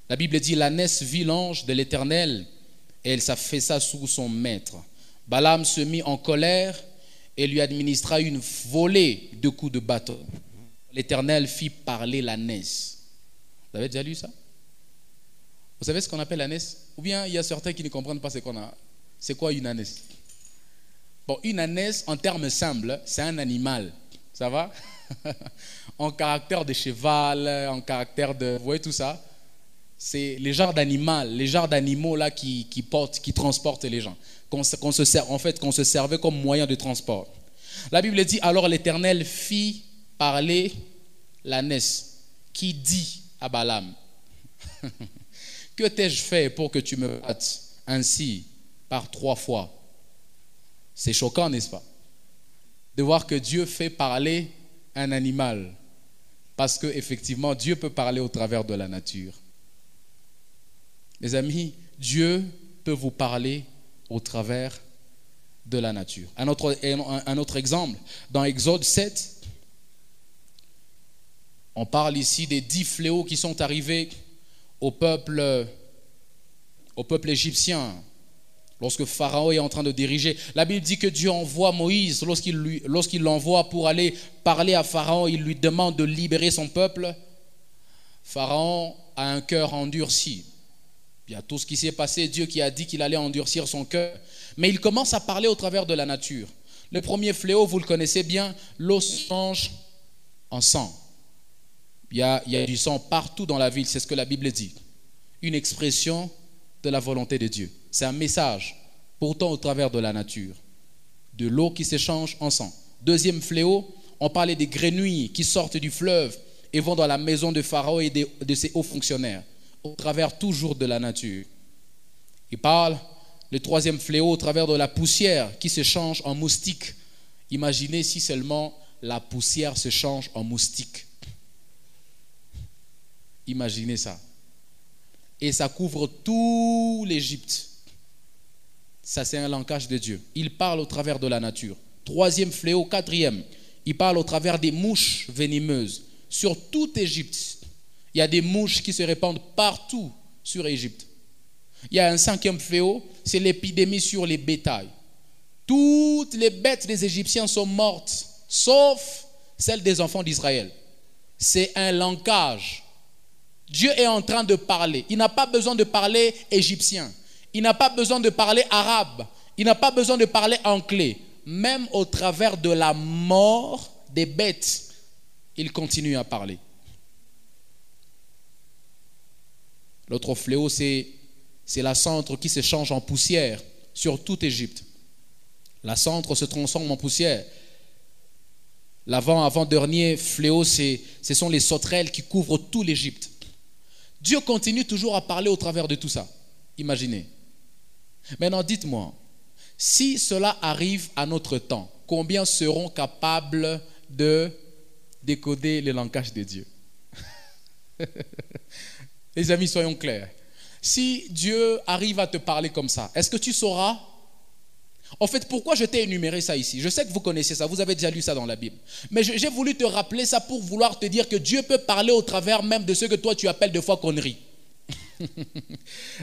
La Bible dit, l'ânesse vit l'ange de l'Éternel et elle s'affaissa sous son maître. Balaam se mit en colère et lui administra une volée de coups de bâton. L'Éternel fit parler l'ânesse. Vous avez déjà lu ça? Vous savez ce qu'on appelle l'ânesse? Ou bien il y a certains qui ne comprennent pas c'est quoi une ânesse? Bon, une ânesse, en termes simples, c'est un animal. Ça va? En caractère de cheval, en caractère de... Vous voyez tout ça? C'est les genres d'animaux là qui transportent les gens. Qu'on se servait comme moyen de transport. La Bible dit, alors l'Éternel fit parler l'ânesse qui dit à Balaam, que t'ai-je fait pour que tu me battes ainsi par 3 fois? C'est choquant, n'est-ce pas? De voir que Dieu fait parler un animal. Parce qu'effectivement, Dieu peut parler au travers de la nature. Les amis, Dieu peut vous parler au travers de la nature. Un autre exemple, dans Exode 7, on parle ici des 10 fléaux qui sont arrivés au peuple égyptien, lorsque Pharaon est en train de diriger. La Bible dit que Dieu envoie Moïse, lorsqu'il l'envoie pour aller parler à Pharaon, il lui demande de libérer son peuple. Pharaon a un cœur endurci. Il y a tout ce qui s'est passé, Dieu qui a dit qu'il allait endurcir son cœur. Mais il commence à parler au travers de la nature. Le premier fléau, vous le connaissez bien, l'eau se change en sang. Il y a du sang partout dans la ville, c'est ce que la Bible dit. Une expression de la volonté de Dieu. C'est un message, pourtant au travers de la nature. De l'eau qui s'échange en sang. Deuxième fléau, on parlait des grenouilles qui sortent du fleuve et vont dans la maison de Pharaon et de ses hauts fonctionnaires, au travers toujours de la nature. Il parle, le troisième fléau, au travers de la poussière qui se change en moustique. Imaginez si seulement la poussière se change en moustique. Imaginez ça. Et ça couvre tout l'Égypte. Ça, c'est un langage de Dieu. Il parle au travers de la nature. Troisième fléau, quatrième. Il parle au travers des mouches venimeuses. Sur toute Égypte, il y a des mouches qui se répandent partout sur Égypte. Il y a un cinquième fléau, c'est l'épidémie sur les bétails. Toutes les bêtes des Égyptiens sont mortes, sauf celles des enfants d'Israël. C'est un langage. Dieu est en train de parler. Il n'a pas besoin de parler égyptien. Il n'a pas besoin de parler arabe. Il n'a pas besoin de parler anglais. Même au travers de la mort des bêtes, il continue à parler. L'autre fléau, c'est la cendre qui se change en poussière sur toute Égypte. La cendre se transforme en poussière. L'avant-dernier fléau, ce sont les sauterelles qui couvrent tout l'Égypte. Dieu continue toujours à parler au travers de tout ça. Imaginez. Maintenant, dites-moi, si cela arrive à notre temps, combien seront capables de décoder le langage de Dieu? Les amis, soyons clairs. Si Dieu arrive à te parler comme ça, est-ce que tu sauras? En fait, pourquoi je t'ai énuméré ça ici? Je sais que vous connaissez ça, vous avez déjà lu ça dans la Bible. Mais j'ai voulu te rappeler ça pour vouloir te dire que Dieu peut parler au travers même de ce que toi tu appelles des fois conneries.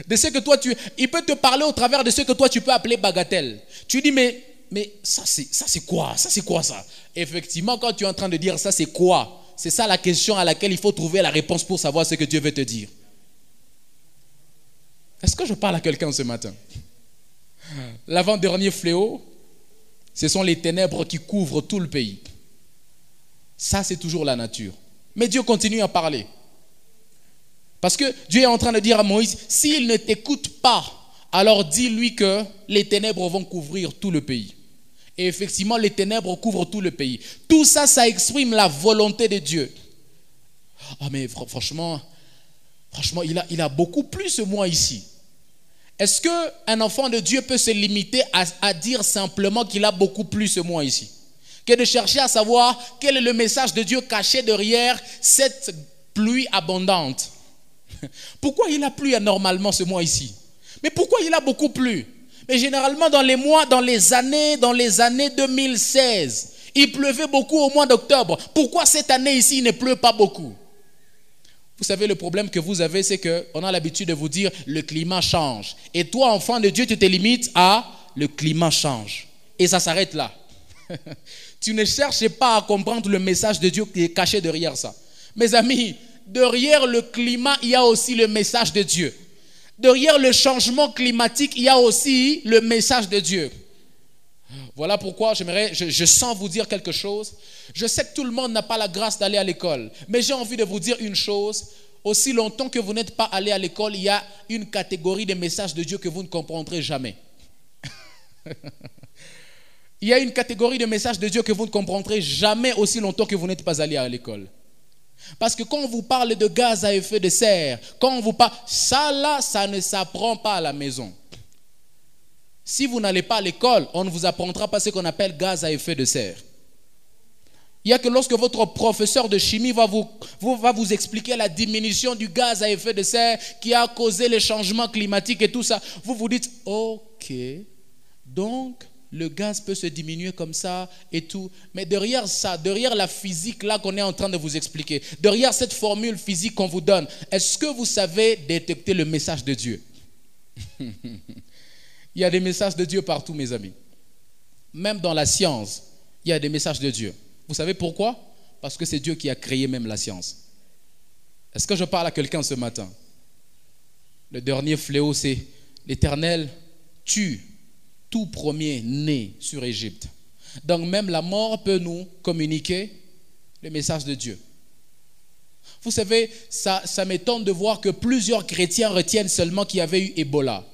De ce que toi il peut te parler au travers de ce que toi tu peux appeler bagatelle. Tu dis mais ça c'est quoi? Ça c'est quoi ça? Effectivement, quand tu es en train de dire ça c'est quoi? C'est ça la question à laquelle il faut trouver la réponse pour savoir ce que Dieu veut te dire. Est-ce que je parle à quelqu'un ce matin? L'avant-dernier fléau, ce sont les ténèbres qui couvrent tout le pays. Ça, c'est toujours la nature. Mais Dieu continue à parler. Parce que Dieu est en train de dire à Moïse, s'il ne t'écoute pas, alors dis-lui que les ténèbres vont couvrir tout le pays. Et effectivement, les ténèbres couvrent tout le pays. Tout ça, ça exprime la volonté de Dieu. Ah mais franchement, il a beaucoup plus moi ici. Est-ce qu'un enfant de Dieu peut se limiter à dire simplement qu'il a beaucoup plus moi ici, que de chercher à savoir quel est le message de Dieu caché derrière cette pluie abondante? Pourquoi il a plu anormalement ce mois ici? Mais pourquoi il a beaucoup plu? Mais généralement dans les années 2016, il pleuvait beaucoup au mois d'octobre. Pourquoi cette année ici il ne pleut pas beaucoup? Vous savez, le problème que vous avez, c'est qu'on a l'habitude de vous dire le climat change. Et toi, enfant de Dieu, tu te limites à le climat change. Et ça s'arrête là. Tu ne cherches pas à comprendre le message de Dieu qui est caché derrière ça. Mes amis, derrière le climat, il y a aussi le message de Dieu. Derrière le changement climatique, il y a aussi le message de Dieu. Voilà pourquoi je sens vous dire quelque chose. Je sais que tout le monde n'a pas la grâce d'aller à l'école, mais j'ai envie de vous dire une chose. Aussi longtemps que vous n'êtes pas allé à l'école, il y a une catégorie de messages de Dieu que vous ne comprendrez jamais. Il y a une catégorie de messages de Dieu que vous ne comprendrez jamais aussi longtemps que vous n'êtes pas allé à l'école. Parce que quand on vous parle de gaz à effet de serre, quand on vous parle, ça là, ça ne s'apprend pas à la maison. Si vous n'allez pas à l'école, on ne vous apprendra pas ce qu'on appelle gaz à effet de serre. Il n'y a que lorsque votre professeur de chimie va vous expliquer la diminution du gaz à effet de serre qui a causé les changements climatiques et tout ça, vous vous dites, ok, donc le gaz peut se diminuer comme ça et tout. Mais derrière ça, derrière la physique là qu'on est en train de vous expliquer, derrière cette formule physique qu'on vous donne, est-ce que vous savez détecter le message de Dieu? Il y a des messages de Dieu partout, mes amis. Même dans la science, il y a des messages de Dieu. Vous savez pourquoi? Parce que c'est Dieu qui a créé même la science. Est-ce que je parle à quelqu'un ce matin? Le dernier fléau, c'est l'Éternel tue tout premier-né sur Égypte. Donc même la mort peut nous communiquer le message de Dieu. Vous savez, ça m'étonne de voir que plusieurs chrétiens retiennent seulement qu'il y avait eu Ebola.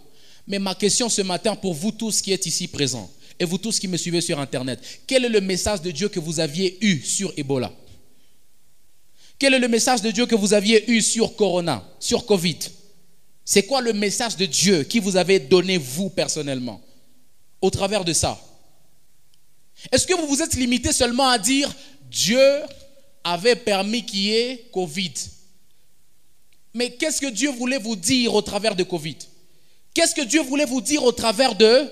Mais ma question ce matin pour vous tous qui êtes ici présents et vous tous qui me suivez sur Internet, quel est le message de Dieu que vous aviez eu sur Ebola? Quel est le message de Dieu que vous aviez eu sur Corona, sur Covid? C'est quoi le message de Dieu qui vous avait donné vous personnellement au travers de ça? Est-ce que vous vous êtes limité seulement à dire Dieu avait permis qu'il y ait Covid? Mais qu'est-ce que Dieu voulait vous dire au travers de Covid? Qu'est-ce que Dieu voulait vous dire au travers de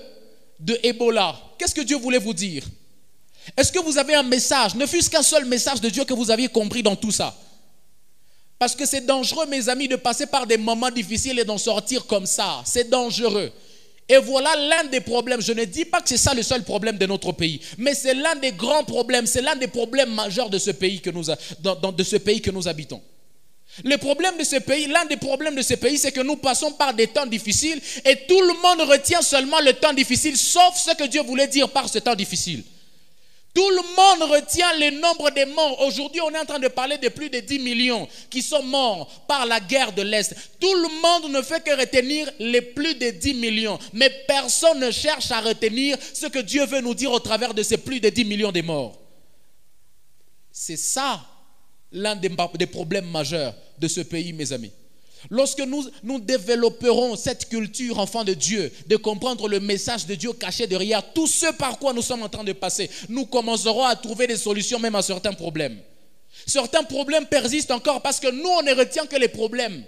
Ebola? Qu'est-ce que Dieu voulait vous dire? Est-ce que vous avez un message, ne fût-ce qu'un seul message de Dieu que vous aviez compris dans tout ça? Parce que c'est dangereux, mes amis, de passer par des moments difficiles et d'en sortir comme ça. C'est dangereux. Et voilà l'un des problèmes. Je ne dis pas que c'est ça le seul problème de notre pays, mais c'est l'un des grands problèmes, c'est l'un des problèmes majeurs de ce pays que nous habitons. Le problème de ce pays, l'un des problèmes de ce pays, c'est que nous passons par des temps difficiles et tout le monde retient seulement le temps difficile, sauf ce que Dieu voulait dire par ce temps difficile. Tout le monde retient le nombre des morts. Aujourd'hui, on est en train de parler de plus de 10 millions qui sont morts par la guerre de l'Est. Tout le monde ne fait que retenir les plus de 10 millions. Mais personne ne cherche à retenir ce que Dieu veut nous dire au travers de ces plus de 10 millions de morts. C'est ça l'un des problèmes majeurs de ce pays, mes amis. Lorsque nous développerons cette culture, enfant de Dieu, de comprendre le message de Dieu caché derrière tout ce par quoi nous sommes en train de passer, nous commencerons à trouver des solutions même à certains problèmes. Certains problèmes persistent encore parce que nous, on ne retient que les problèmes.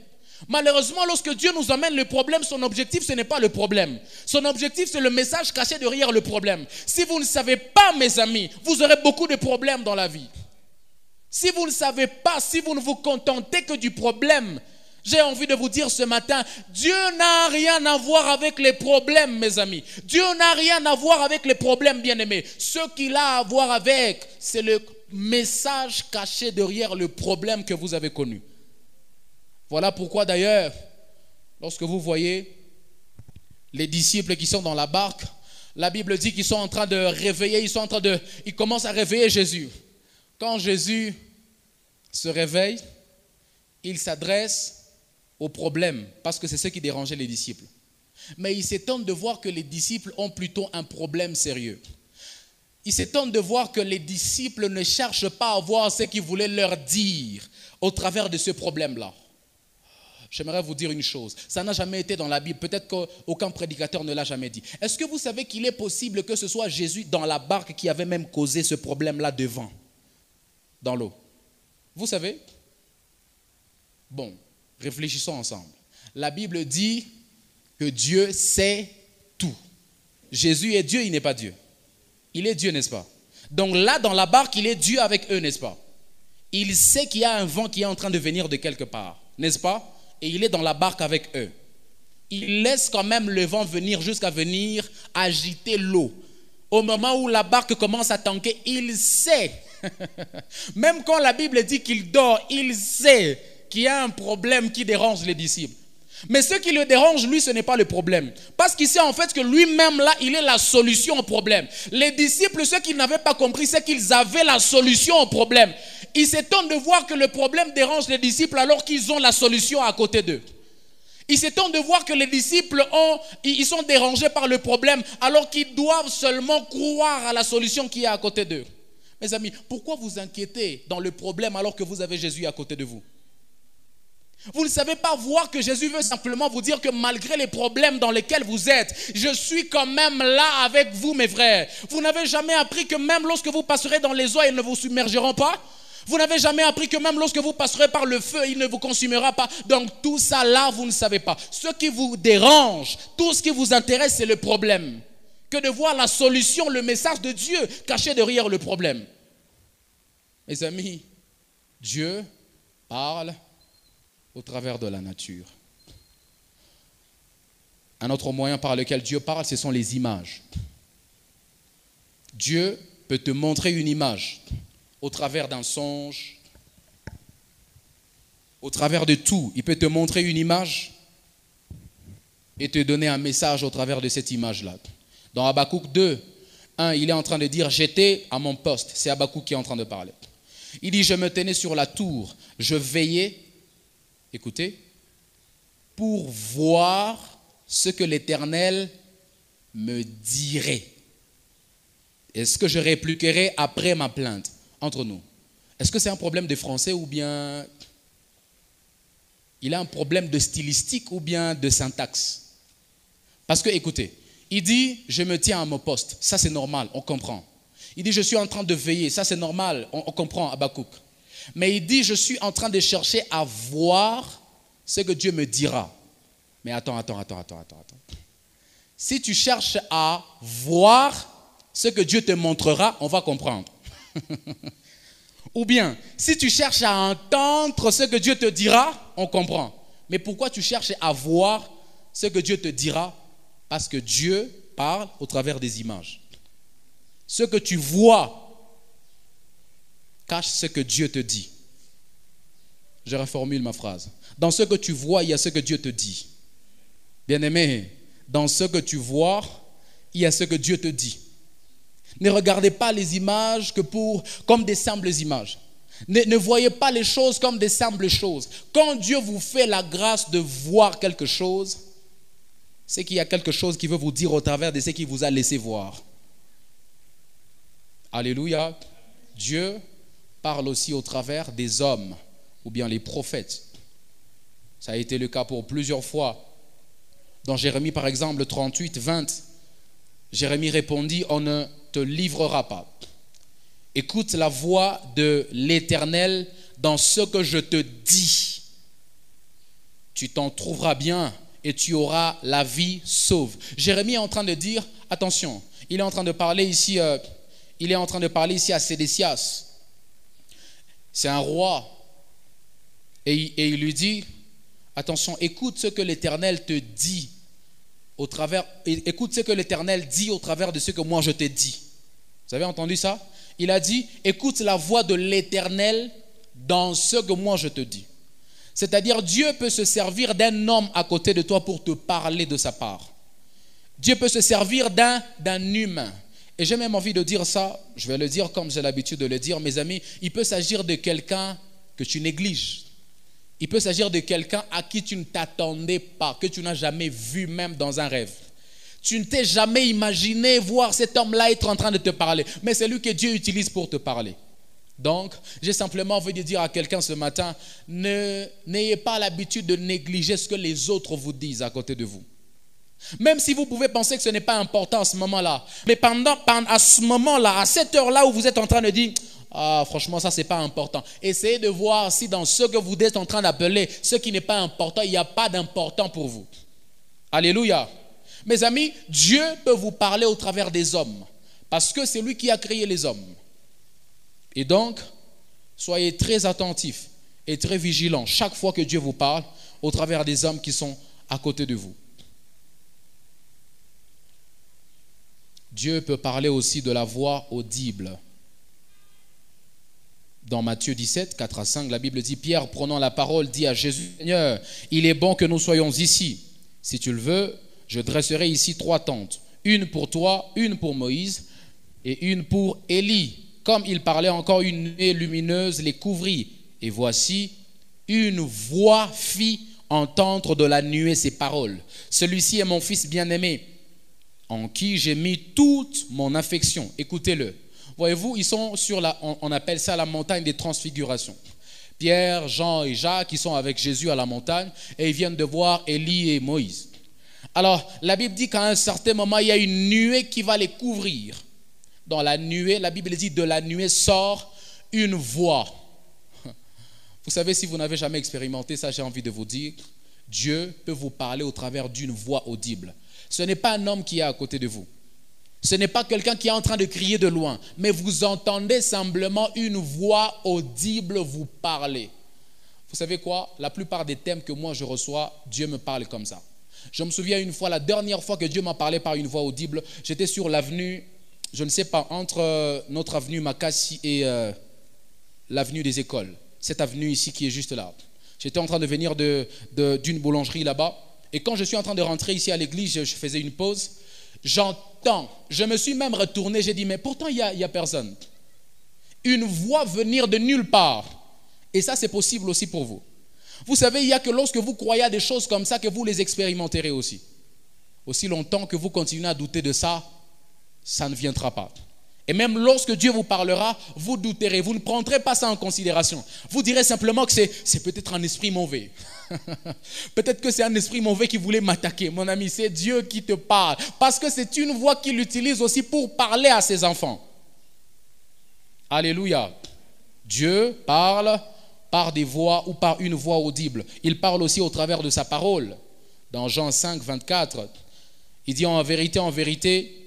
Malheureusement, lorsque Dieu nous amène le problème, son objectif, ce n'est pas le problème. Son objectif, c'est le message caché derrière le problème. Si vous ne savez pas, mes amis, vous aurez beaucoup de problèmes dans la vie. Si vous ne savez pas, si vous ne vous contentez que du problème, j'ai envie de vous dire ce matin, Dieu n'a rien à voir avec les problèmes, mes amis. Dieu n'a rien à voir avec les problèmes, bien-aimés. Ce qu'il a à voir avec, c'est le message caché derrière le problème que vous avez connu. Voilà pourquoi d'ailleurs, lorsque vous voyez les disciples qui sont dans la barque, la Bible dit qu'ils sont en train de réveiller, ils commencent à réveiller Jésus. Quand Jésus se réveille, il s'adresse au problème, parce que c'est ce qui dérangeait les disciples. Mais il s'étonne de voir que les disciples ont plutôt un problème sérieux. Il s'étonne de voir que les disciples ne cherchent pas à voir ce qu'il voulait leur dire au travers de ce problème-là. J'aimerais vous dire une chose, ça n'a jamais été dans la Bible, peut-être qu'aucun prédicateur ne l'a jamais dit. Est-ce que vous savez qu'il est possible que ce soit Jésus dans la barque qui avait même causé ce problème-là devant, dans l'eau? Vous savez? Bon, réfléchissons ensemble. La Bible dit que Dieu sait tout. Jésus est Dieu, il n'est pas Dieu. Il est Dieu, n'est-ce pas? Donc là, dans la barque, il est Dieu avec eux, n'est-ce pas? Il sait qu'il y a un vent qui est en train de venir de quelque part, n'est-ce pas? Et il est dans la barque avec eux. Il laisse quand même le vent venir jusqu'à venir agiter l'eau. Au moment où la barque commence à tanker, il sait, même quand la Bible dit qu'il dort, il sait qu'il y a un problème qui dérange les disciples. Mais ce qui le dérange, lui, ce n'est pas le problème. Parce qu'il sait en fait que lui-même, là, il est la solution au problème. Les disciples, ce qu'ils n'avaient pas compris, c'est qu'ils avaient la solution au problème. Ils s'étonnent de voir que le problème dérange les disciples alors qu'ils ont la solution à côté d'eux. Ils s'étonnent de voir que les disciples ils sont dérangés par le problème alors qu'ils doivent seulement croire à la solution qui est à côté d'eux. Mes amis, pourquoi vous inquiétez dans le problème alors que vous avez Jésus à côté de vous? Vous ne savez pas voir que Jésus veut simplement vous dire que malgré les problèmes dans lesquels vous êtes, je suis quand même là avec vous, mes frères. Vous n'avez jamais appris que même lorsque vous passerez dans les eaux, ils ne vous submergeront pas? Vous n'avez jamais appris que même lorsque vous passerez par le feu, il ne vous consumera pas? Donc tout ça là, vous ne savez pas. Ce qui vous dérange, tout ce qui vous intéresse, c'est le problème. Que de voir la solution, le message de Dieu caché derrière le problème. Mes amis, Dieu parle au travers de la nature. Un autre moyen par lequel Dieu parle, ce sont les images. Dieu peut te montrer une image au travers d'un songe, au travers de tout. Il peut te montrer une image et te donner un message au travers de cette image-là. Dans Habakkuk 2, 1, il est en train de dire « J'étais à mon poste ». C'est Habakkuk qui est en train de parler. Il dit « Je me tenais sur la tour, je veillais ». Écoutez, pour voir ce que l'Éternel me dirait. Est-ce que je répliquerai après ma plainte? Entre nous, est-ce que c'est un problème de français ou bien il a un problème de stylistique ou bien de syntaxe? Parce que, écoutez, il dit « je me tiens à mon poste ». Ça, c'est normal, on comprend. Il dit « je suis en train de veiller ». Ça, c'est normal, on comprend, Habakkuk. Mais il dit, je suis en train de chercher à voir ce que Dieu me dira. Mais attends. Si tu cherches à voir ce que Dieu te montrera, on va comprendre. Ou bien, si tu cherches à entendre ce que Dieu te dira, on comprend. Mais pourquoi tu cherches à voir ce que Dieu te dira? Parce que Dieu parle au travers des images. Ce que tu vois cache ce que Dieu te dit. Je reformule ma phrase. Dans ce que tu vois, il y a ce que Dieu te dit. Bien-aimé, dans ce que tu vois, il y a ce que Dieu te dit. Ne regardez pas les images comme des simples images. Ne voyez pas les choses comme des simples choses. Quand Dieu vous fait la grâce de voir quelque chose, c'est qu'il y a quelque chose qui veut vous dire au travers de ce qu'il vous a laissé voir. Alléluia. Dieu parle aussi au travers des hommes ou bien les prophètes. Ça a été le cas pour plusieurs fois. Dans Jérémie par exemple 38, 20, Jérémie répondit, on ne te livrera pas. Écoute la voix de l'Éternel dans ce que je te dis. Tu t'en trouveras bien et tu auras la vie sauve. Jérémie est en train de dire, attention, il est en train de parler ici à Sédécias. C'est un roi. Et il lui dit, attention, écoute ce que l'Éternel te dit écoute ce que l'Éternel dit au travers de ce que moi je t'ai dit. Vous avez entendu ça? Il a dit, écoute la voix de l'Éternel dans ce que moi je te dis. C'est-à-dire, Dieu peut se servir d'un homme à côté de toi pour te parler de sa part. Dieu peut se servir d'un humain. Et j'ai même envie de dire ça, je vais le dire comme j'ai l'habitude de le dire, mes amis, il peut s'agir de quelqu'un que tu négliges. Il peut s'agir de quelqu'un à qui tu ne t'attendais pas, que tu n'as jamais vu même dans un rêve. Tu ne t'es jamais imaginé voir cet homme-là être en train de te parler, mais c'est lui que Dieu utilise pour te parler. Donc, j'ai simplement envie de dire à quelqu'un ce matin, n'ayez pas l'habitude de négliger ce que les autres vous disent à côté de vous. Même si vous pouvez penser que ce n'est pas important à ce moment-là, mais à ce moment-là, à cette heure-là où vous êtes en train de dire, ah, franchement, ça, c'est pas important. Essayez de voir si dans ce que vous êtes en train d'appeler, ce qui n'est pas important, il n'y a pas d'important pour vous. Alléluia. Mes amis, Dieu peut vous parler au travers des hommes, parce que c'est lui qui a créé les hommes. Et donc, soyez très attentifs et très vigilants chaque fois que Dieu vous parle au travers des hommes qui sont à côté de vous. Dieu peut parler aussi de la voix audible. Dans Matthieu 17, 4 à 5, la Bible dit, Pierre, prenant la parole, dit à Jésus, Seigneur, il est bon que nous soyons ici. Si tu le veux, je dresserai ici 3 tentes, une pour toi, une pour Moïse et une pour Élie. Comme il parlait encore, une nuée lumineuse les couvrit. Et voici, une voix fit entendre de la nuée ces paroles. Celui-ci est mon fils bien-aimé, en qui j'ai mis toute mon affection. Écoutez-le. Voyez-vous, ils sont sur on appelle ça la montagne des transfigurations. Pierre, Jean et Jacques, qui sont avec Jésus à la montagne, et ils viennent de voir Élie et Moïse. Alors, la Bible dit qu'à un certain moment, il y a une nuée qui va les couvrir. Dans la nuée, la Bible dit, de la nuée sort une voix. Vous savez, si vous n'avez jamais expérimenté ça, j'ai envie de vous dire, Dieu peut vous parler au travers d'une voix audible. Ce n'est pas un homme qui est à côté de vous. Ce n'est pas quelqu'un qui est en train de crier de loin, mais vous entendez simplement une voix audible vous parler. Vous savez quoi? La plupart des thèmes que moi je reçois, Dieu me parle comme ça. Je me souviens une fois, la dernière fois que Dieu m'a parlé par une voix audible, j'étais sur l'avenue, je ne sais pas, entre notre avenue Makassi et l'avenue des écoles. Cette avenue ici qui est juste là. J'étais en train de venir d'une boulangerie là-bas. Et quand je suis en train de rentrer ici à l'église, je faisais une pause. J'entends, je me suis même retourné, j'ai dit, mais pourtant il y a personne. Une voix venir de nulle part. Et ça, c'est possible aussi pour vous. Vous savez, il n'y a que lorsque vous croyez à des choses comme ça que vous les expérimenterez aussi. Aussi longtemps que vous continuez à douter de ça, ça ne viendra pas. Et même lorsque Dieu vous parlera, vous douterez, vous ne prendrez pas ça en considération. Vous direz simplement que c'est peut-être un esprit mauvais. Peut-être que c'est un esprit mauvais qui voulait m'attaquer. Mon ami, c'est Dieu qui te parle. Parce que c'est une voix qu'il utilise aussi pour parler à ses enfants. Alléluia. Dieu parle par des voix ou par une voix audible. Il parle aussi au travers de sa parole. Dans Jean 5, 24, il dit en vérité,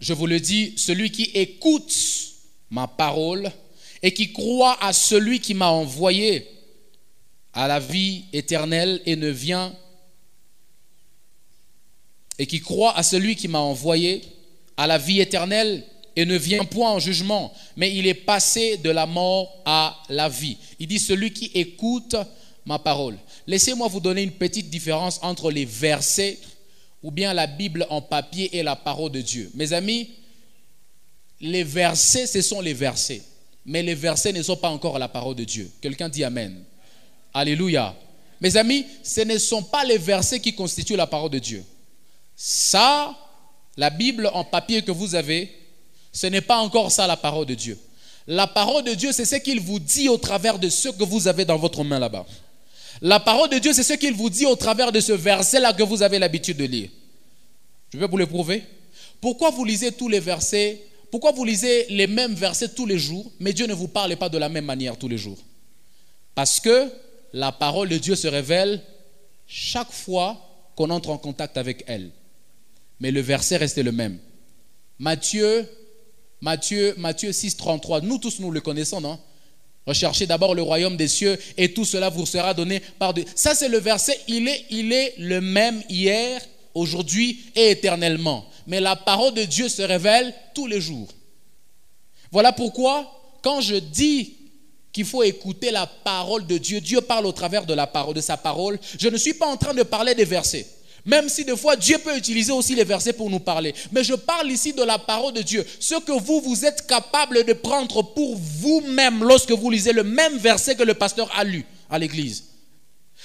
je vous le dis, celui qui écoute ma parole et qui croit à celui qui m'a envoyé à la vie éternelle et ne vient, et qui croit à celui qui m'a envoyé à la vie éternelle et ne vient point en jugement, mais il est passé de la mort à la vie. Il dit celui qui écoute ma parole. Laissez-moi vous donner une petite différence entre les versets ou bien la Bible en papier et la parole de Dieu. Mes amis, les versets, ce sont les versets. Mais les versets ne sont pas encore la parole de Dieu. Quelqu'un dit Amen. Alléluia. Mes amis, ce ne sont pas les versets qui constituent la parole de Dieu. Ça, la Bible en papier que vous avez, ce n'est pas encore ça la parole de Dieu. La parole de Dieu, c'est ce qu'il vous dit au travers de ce que vous avez dans votre main là-bas. La parole de Dieu, c'est ce qu'il vous dit au travers de ce verset-là que vous avez l'habitude de lire. Je vais vous le prouver. Pourquoi vous lisez tous les versets? Pourquoi vous lisez les mêmes versets tous les jours, mais Dieu ne vous parle pas de la même manière tous les jours? Parce que la parole de Dieu se révèle chaque fois qu'on entre en contact avec elle. Mais le verset reste le même. Matthieu 6, 33. Nous tous, nous le connaissons, non? Recherchez d'abord le royaume des cieux et tout cela vous sera donné par Dieu. Ça, c'est le verset. Il est le même hier, aujourd'hui et éternellement. Mais la parole de Dieu se révèle tous les jours. Voilà pourquoi, quand je dis qu'il faut écouter la parole de Dieu, Dieu parle au travers de la parole, de sa parole. Je ne suis pas en train de parler des versets. Même si des fois Dieu peut utiliser aussi les versets pour nous parler. Mais je parle ici de la parole de Dieu. Ce que vous êtes capable de prendre pour vous-même lorsque vous lisez le même verset que le pasteur a lu à l'église.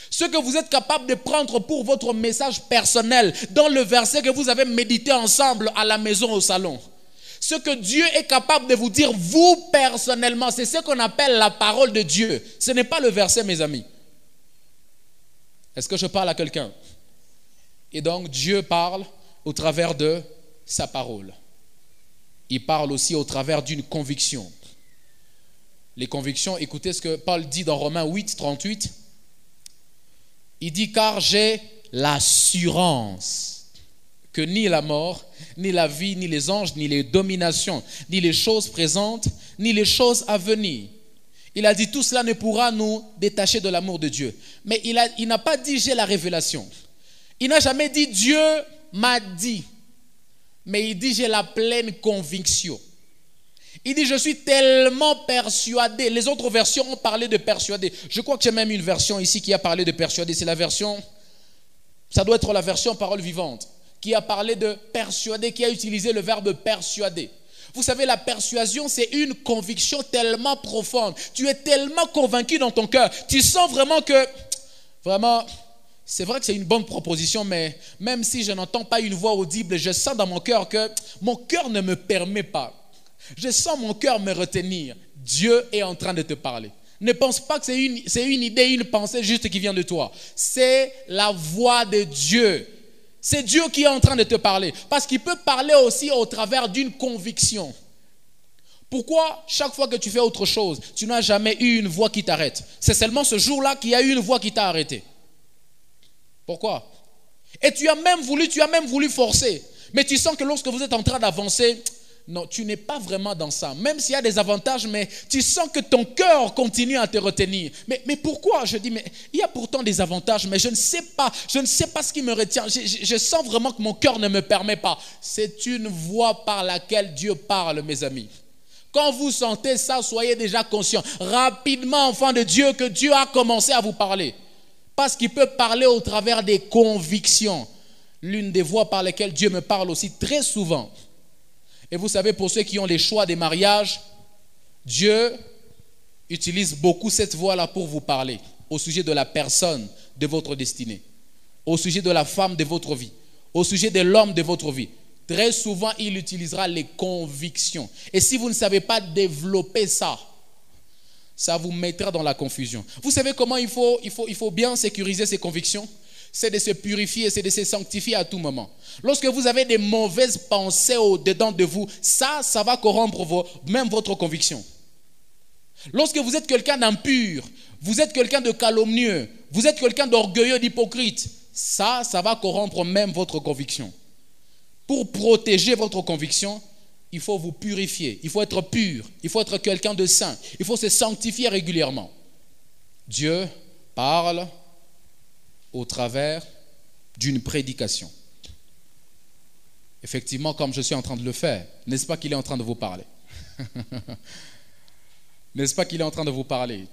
Ce que vous êtes capable de prendre pour votre message personnel dans le verset que vous avez médité ensemble à la maison, au salon. Ce que Dieu est capable de vous dire vous personnellement, c'est ce qu'on appelle la parole de Dieu. Ce n'est pas le verset, mes amis. Est-ce que je parle à quelqu'un? Et donc Dieu parle au travers de sa parole. Il parle aussi au travers d'une conviction. Les convictions, écoutez ce que Paul dit dans Romains 8, 38. Il dit, car j'ai l'assurance que ni la mort, ni la vie, ni les anges, ni les dominations, ni les choses présentes, ni les choses à venir. Il a dit, tout cela ne pourra nous détacher de l'amour de Dieu. Mais il n'a pas dit, j'ai la révélation. Il n'a jamais dit, Dieu m'a dit. Mais il dit, j'ai la pleine conviction. Il dit, je suis tellement persuadé. Les autres versions ont parlé de persuadé. Je crois que j'ai même une version ici qui a parlé de persuadé. C'est la version, ça doit être la version parole vivante, qui a parlé de persuadé, qui a utilisé le verbe persuader. Vous savez, la persuasion, c'est une conviction tellement profonde. Tu es tellement convaincu dans ton cœur. Tu sens vraiment que, vraiment, c'est vrai que c'est une bonne proposition, mais même si je n'entends pas une voix audible, je sens dans mon cœur que mon cœur ne me permet pas. Je sens mon cœur me retenir. Dieu est en train de te parler. Ne pense pas que c'est une idée, une pensée juste qui vient de toi. C'est la voix de Dieu. C'est Dieu qui est en train de te parler. Parce qu'il peut parler aussi au travers d'une conviction. Pourquoi chaque fois que tu fais autre chose, tu n'as jamais eu une voix qui t'arrête? C'est seulement ce jour-là qu'il y a eu une voix qui t'a arrêté. Pourquoi? Et tu as même voulu forcer. Mais tu sens que lorsque vous êtes en train d'avancer, non, tu n'es pas vraiment dans ça. Même s'il y a des avantages, mais tu sens que ton cœur continue à te retenir. Mais pourquoi? Je dis, mais il y a pourtant des avantages, mais je ne sais pas ce qui me retient. Je sens vraiment que mon cœur ne me permet pas. C'est une voix par laquelle Dieu parle, mes amis. Quand vous sentez ça, soyez déjà conscients. Rapidement, enfants de Dieu, que Dieu a commencé à vous parler. Parce qu'il peut parler au travers des convictions. L'une des voies par lesquelles Dieu me parle aussi très souvent. Et vous savez, pour ceux qui ont les choix des mariages, Dieu utilise beaucoup cette voie-là pour vous parler au sujet de la personne de votre destinée, au sujet de la femme de votre vie, au sujet de l'homme de votre vie. Très souvent, il utilisera les convictions. Et si vous ne savez pas développer ça, ça vous mettra dans la confusion. Vous savez comment il faut bien sécuriser ses convictions? C'est de se purifier, c'est de se sanctifier à tout moment. Lorsque vous avez des mauvaises pensées au-dedans de vous, ça va corrompre même votre conviction. Lorsque vous êtes quelqu'un d'impur, vous êtes quelqu'un de calomnieux, vous êtes quelqu'un d'orgueilleux, d'hypocrite, ça va corrompre même votre conviction. Pour protéger votre conviction, il faut vous purifier, il faut être pur, il faut être quelqu'un de saint, il faut se sanctifier régulièrement. Dieu parle au travers d'une prédication. Effectivement, comme je suis en train de le faire, n'est-ce pas qu'il est en train de vous parler? N'est-ce pas qu'il est en train de vous parler?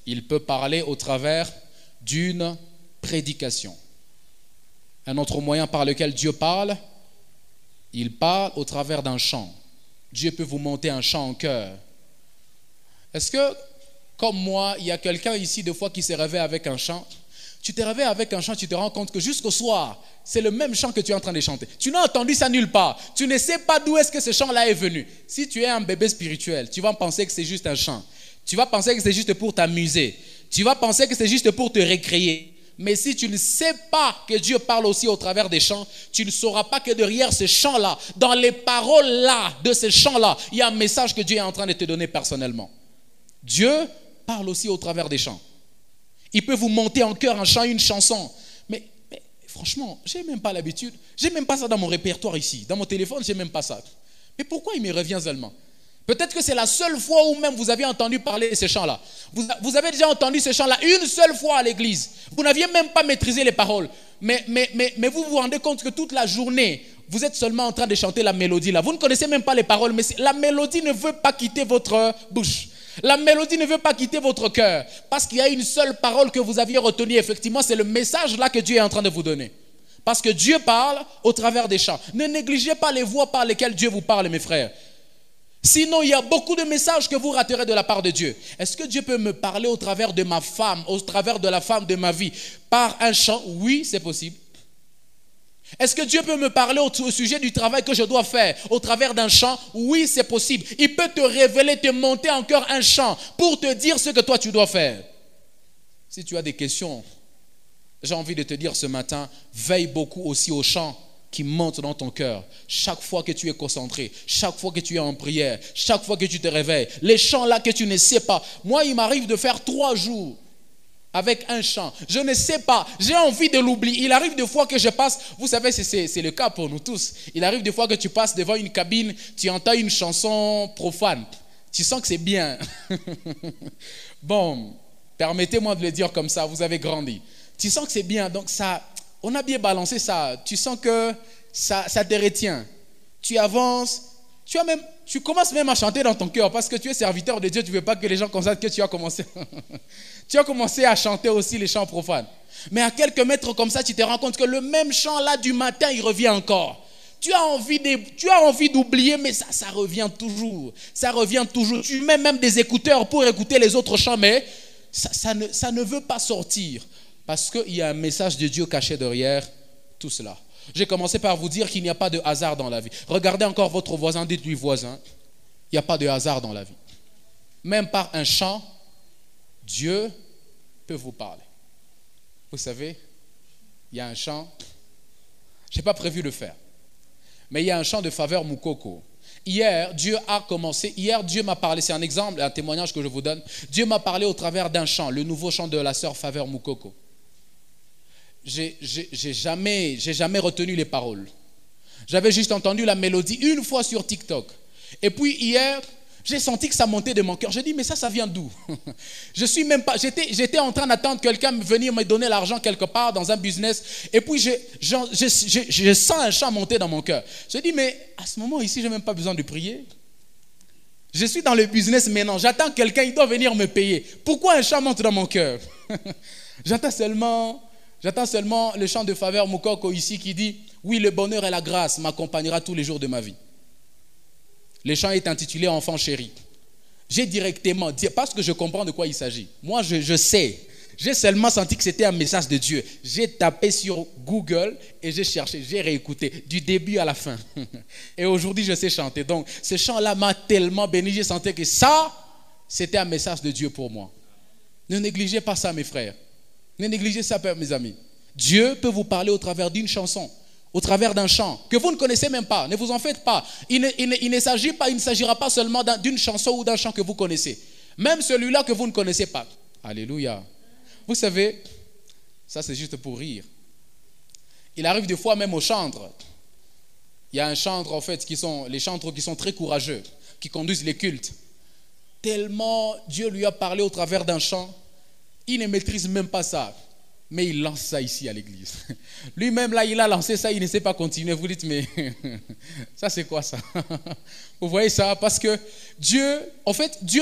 Il peut parler au travers d'une prédication. Un autre moyen par lequel Dieu parle, il parle au travers d'un chant. Dieu peut vous monter un chant en cœur. Est-ce que, comme moi, il y a quelqu'un ici des fois qui se réveille avec un chant? Tu te réveilles avec un chant, tu te rends compte que jusqu'au soir, c'est le même chant que tu es en train de chanter. Tu n'as entendu ça nulle part. Tu ne sais pas d'où est-ce que ce chant-là est venu. Si tu es un bébé spirituel, tu vas penser que c'est juste un chant. Tu vas penser que c'est juste pour t'amuser. Tu vas penser que c'est juste pour te récréer. Mais si tu ne sais pas que Dieu parle aussi au travers des chants, tu ne sauras pas que derrière ce chant-là, dans les paroles-là de ce chant-là, il y a un message que Dieu est en train de te donner personnellement. Dieu parle aussi au travers des chants. Il peut vous monter en cœur un chant, une chanson. Mais franchement, je n'ai même pas l'habitude. Je n'ai même pas ça dans mon répertoire ici. Dans mon téléphone, je n'ai même pas ça. Mais pourquoi il me revient seulement? Peut-être que c'est la seule fois où même vous avez entendu parler de ce chant-là. Vous avez déjà entendu ce chant-là une seule fois à l'église. Vous n'aviez même pas maîtrisé les paroles. Mais vous vous rendez compte que toute la journée, vous êtes seulement en train de chanter la mélodie là. Vous ne connaissez même pas les paroles, mais la mélodie ne veut pas quitter votre bouche. La mélodie ne veut pas quitter votre cœur. Parce qu'il y a une seule parole que vous aviez retenue. Effectivement, c'est le message là que Dieu est en train de vous donner. Parce que Dieu parle au travers des chants. Ne négligez pas les voix par lesquelles Dieu vous parle, mes frères. Sinon, il y a beaucoup de messages que vous raterez de la part de Dieu. Est-ce que Dieu peut me parler au travers de ma femme, au travers de la femme de ma vie, par un chant? Oui, c'est possible. Est-ce que Dieu peut me parler au sujet du travail que je dois faire au travers d'un chant? Oui, c'est possible. Il peut te révéler, te monter en cœur un chant pour te dire ce que toi tu dois faire. Si tu as des questions, j'ai envie de te dire ce matin, veille beaucoup aussi au chant qui monte dans ton cœur. Chaque fois que tu es concentré, chaque fois que tu es en prière, chaque fois que tu te réveilles, les chants là que tu ne sais pas. Moi, il m'arrive de faire 3 jours avec un chant. Je ne sais pas. J'ai envie de l'oublier. Il arrive des fois que je passe. Vous savez, c'est le cas pour nous tous. Il arrive des fois que tu passes devant une cabine, tu entends une chanson profane. Tu sens que c'est bien. Bon, permettez-moi de le dire comme ça. Vous avez grandi. Tu sens que c'est bien. Donc ça, on a bien balancé ça. Tu sens que ça te retient. Tu avances. Tu commences même à chanter dans ton cœur parce que tu es serviteur de Dieu. Tu ne veux pas que les gens constatent que tu as commencé. Tu as commencé à chanter aussi les chants profanes. Mais à quelques mètres comme ça, tu te rends compte que le même chant là du matin, il revient encore. Tu as envie d'oublier, mais ça revient toujours. Ça revient toujours. Tu mets même des écouteurs pour écouter les autres chants, mais ça ne veut pas sortir. Parce qu'il y a un message de Dieu caché derrière tout cela. J'ai commencé par vous dire qu'il n'y a pas de hasard dans la vie. Regardez encore votre voisin, dites-lui voisin, il n'y a pas de hasard dans la vie. Même par un chant, Dieu peut vous parler. Vous savez, il y a un chant, je n'ai pas prévu de le faire, mais il y a un chant de Faveur Moukoko. Hier, Dieu m'a parlé, c'est un exemple, un témoignage que je vous donne. Dieu m'a parlé au travers d'un chant, le nouveau chant de la sœur Faveur Moukoko. J'ai jamais retenu les paroles. J'avais juste entendu la mélodie une fois sur TikTok. Et puis hier, j'ai senti que ça montait de mon cœur. J'ai dit, mais ça vient d'où? J'étais en train d'attendre quelqu'un venir me donner l'argent quelque part dans un business. Et puis, je sens un chant monter dans mon cœur. J'ai dit, mais à ce moment ici, je n'ai même pas besoin de prier. Je suis dans le business maintenant. J'attends quelqu'un, il doit venir me payer. Pourquoi un chant monte dans mon cœur? J'attends seulement le chant de Faveur Moukoko ici qui dit, oui, le bonheur et la grâce m'accompagnera tous les jours de ma vie. Le chant est intitulé Enfant chéri. J'ai directement dit, parce que je comprends de quoi il s'agit. Moi, je sais. J'ai seulement senti que c'était un message de Dieu. J'ai tapé sur Google et j'ai cherché, j'ai réécouté du début à la fin. Et aujourd'hui, je sais chanter. Donc, ce chant-là m'a tellement béni. J'ai senti que ça, c'était un message de Dieu pour moi. Ne négligez pas ça, mes frères. Ne négligez ça, mes amis. Dieu peut vous parler au travers d'une chanson, au travers d'un chant que vous ne connaissez même pas. Ne vous en faites pas. Il ne s'agira pas seulement d'une chanson ou d'un chant que vous connaissez. Même celui-là que vous ne connaissez pas. Alléluia. Vous savez, ça c'est juste pour rire. Il arrive des fois même aux chantres. Il y a un chantre en fait les chantres qui sont très courageux, qui conduisent les cultes. Tellement Dieu lui a parlé au travers d'un chant, il ne maîtrise même pas ça. Mais il lance ça ici à l'église. Lui-même, là, il a lancé ça, il ne sait pas continuer. Vous dites, mais ça, c'est quoi ça? Vous voyez ça? Parce que Dieu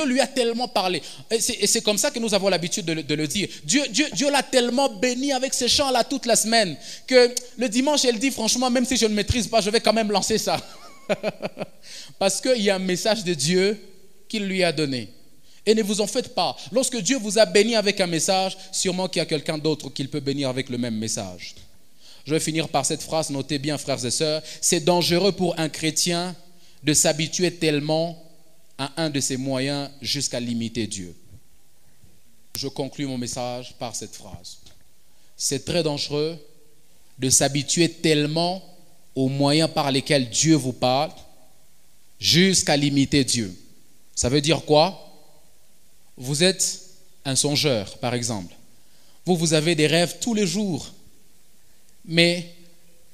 lui a tellement parlé. Et c'est comme ça que nous avons l'habitude de le dire. Dieu l'a tellement béni avec ces chants-là toute la semaine que le dimanche, elle dit, franchement, même si je ne maîtrise pas, je vais quand même lancer ça. Parce qu'il y a un message de Dieu qu'il lui a donné. Et ne vous en faites pas. Lorsque Dieu vous a béni avec un message, sûrement qu'il y a quelqu'un d'autre qu'il peut bénir avec le même message. Je vais finir par cette phrase, notez bien frères et sœurs. C'est dangereux pour un chrétien de s'habituer tellement à un de ses moyens jusqu'à limiter Dieu. Je conclus mon message par cette phrase. C'est très dangereux de s'habituer tellement aux moyens par lesquels Dieu vous parle jusqu'à limiter Dieu. Ça veut dire quoi? Vous êtes un songeur, par exemple. Vous avez des rêves tous les jours. Mais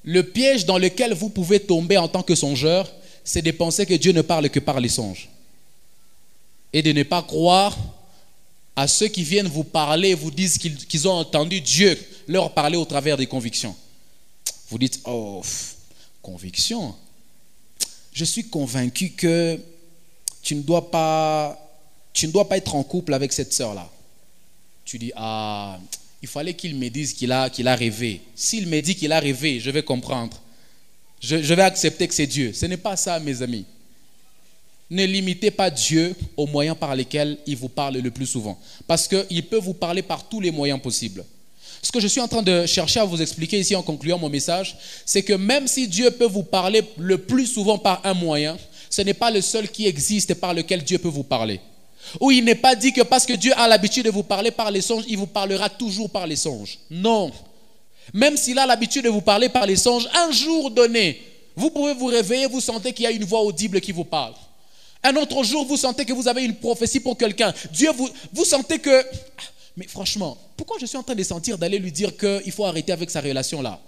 le piège dans lequel vous pouvez tomber en tant que songeur, c'est de penser que Dieu ne parle que par les songes. Et de ne pas croire à ceux qui viennent vous parler et vous disent qu'ils ont entendu Dieu leur parler au travers des convictions. Vous dites, oh, conviction. Je suis convaincu que tu ne dois pas être en couple avec cette sœur-là. Tu dis, ah, il fallait qu'il me dise qu'il a rêvé. S'il me dit qu'il a rêvé, je vais comprendre. Je vais accepter que c'est Dieu. Ce n'est pas ça, mes amis. Ne limitez pas Dieu aux moyens par lesquels il vous parle le plus souvent. Parce qu'il peut vous parler par tous les moyens possibles. Ce que je suis en train de chercher à vous expliquer ici en concluant mon message, c'est que même si Dieu peut vous parler le plus souvent par un moyen, ce n'est pas le seul qui existe par lequel Dieu peut vous parler. Ou il n'est pas dit que parce que Dieu a l'habitude de vous parler par les songes, il vous parlera toujours par les songes. Non. Même s'il a l'habitude de vous parler par les songes, un jour donné, vous pouvez vous réveiller, vous sentez qu'il y a une voix audible qui vous parle. Un autre jour, vous sentez que vous avez une prophétie pour quelqu'un. Dieu, vous sentez que... Mais franchement, pourquoi je suis en train de sentir d'aller lui dire qu'il faut arrêter avec sa relation-là?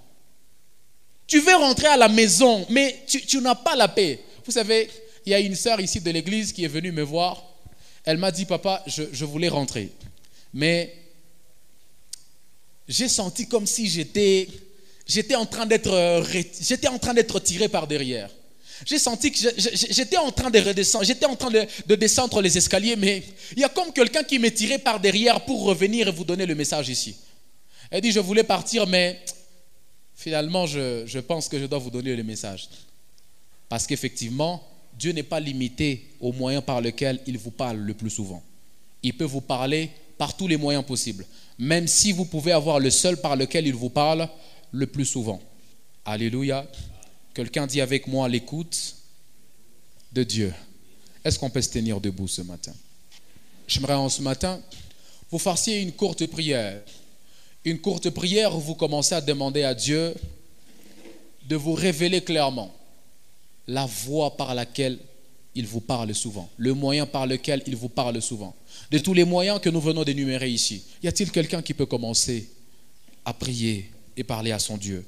Tu veux rentrer à la maison, mais tu n'as pas la paix. Vous savez, il y a une sœur ici de l'église qui est venue me voir. Elle m'a dit, papa, je voulais rentrer. Mais j'ai senti comme si j'étais en train d'être tiré par derrière. J'ai senti que j'étais en train de redescendre, j'étais en train de descendre les escaliers, mais il y a comme quelqu'un qui m'est tiré par derrière pour revenir et vous donner le message ici. Elle dit, je voulais partir, mais finalement, je pense que je dois vous donner le message. Parce qu'effectivement, Dieu n'est pas limité aux moyens par lesquels il vous parle le plus souvent. Il peut vous parler par tous les moyens possibles, même si vous pouvez avoir le seul par lequel il vous parle le plus souvent. Alléluia. Quelqu'un dit avec moi l'écoute de Dieu. Est-ce qu'on peut se tenir debout ce matin? J'aimerais en ce matin, vous fassiez une courte prière. Une courte prière où vous commencez à demander à Dieu de vous révéler clairement la voie par laquelle il vous parle souvent, le moyen par lequel il vous parle souvent. De tous les moyens que nous venons d'énumérer ici, y a-t-il quelqu'un qui peut commencer à prier et parler à son Dieu?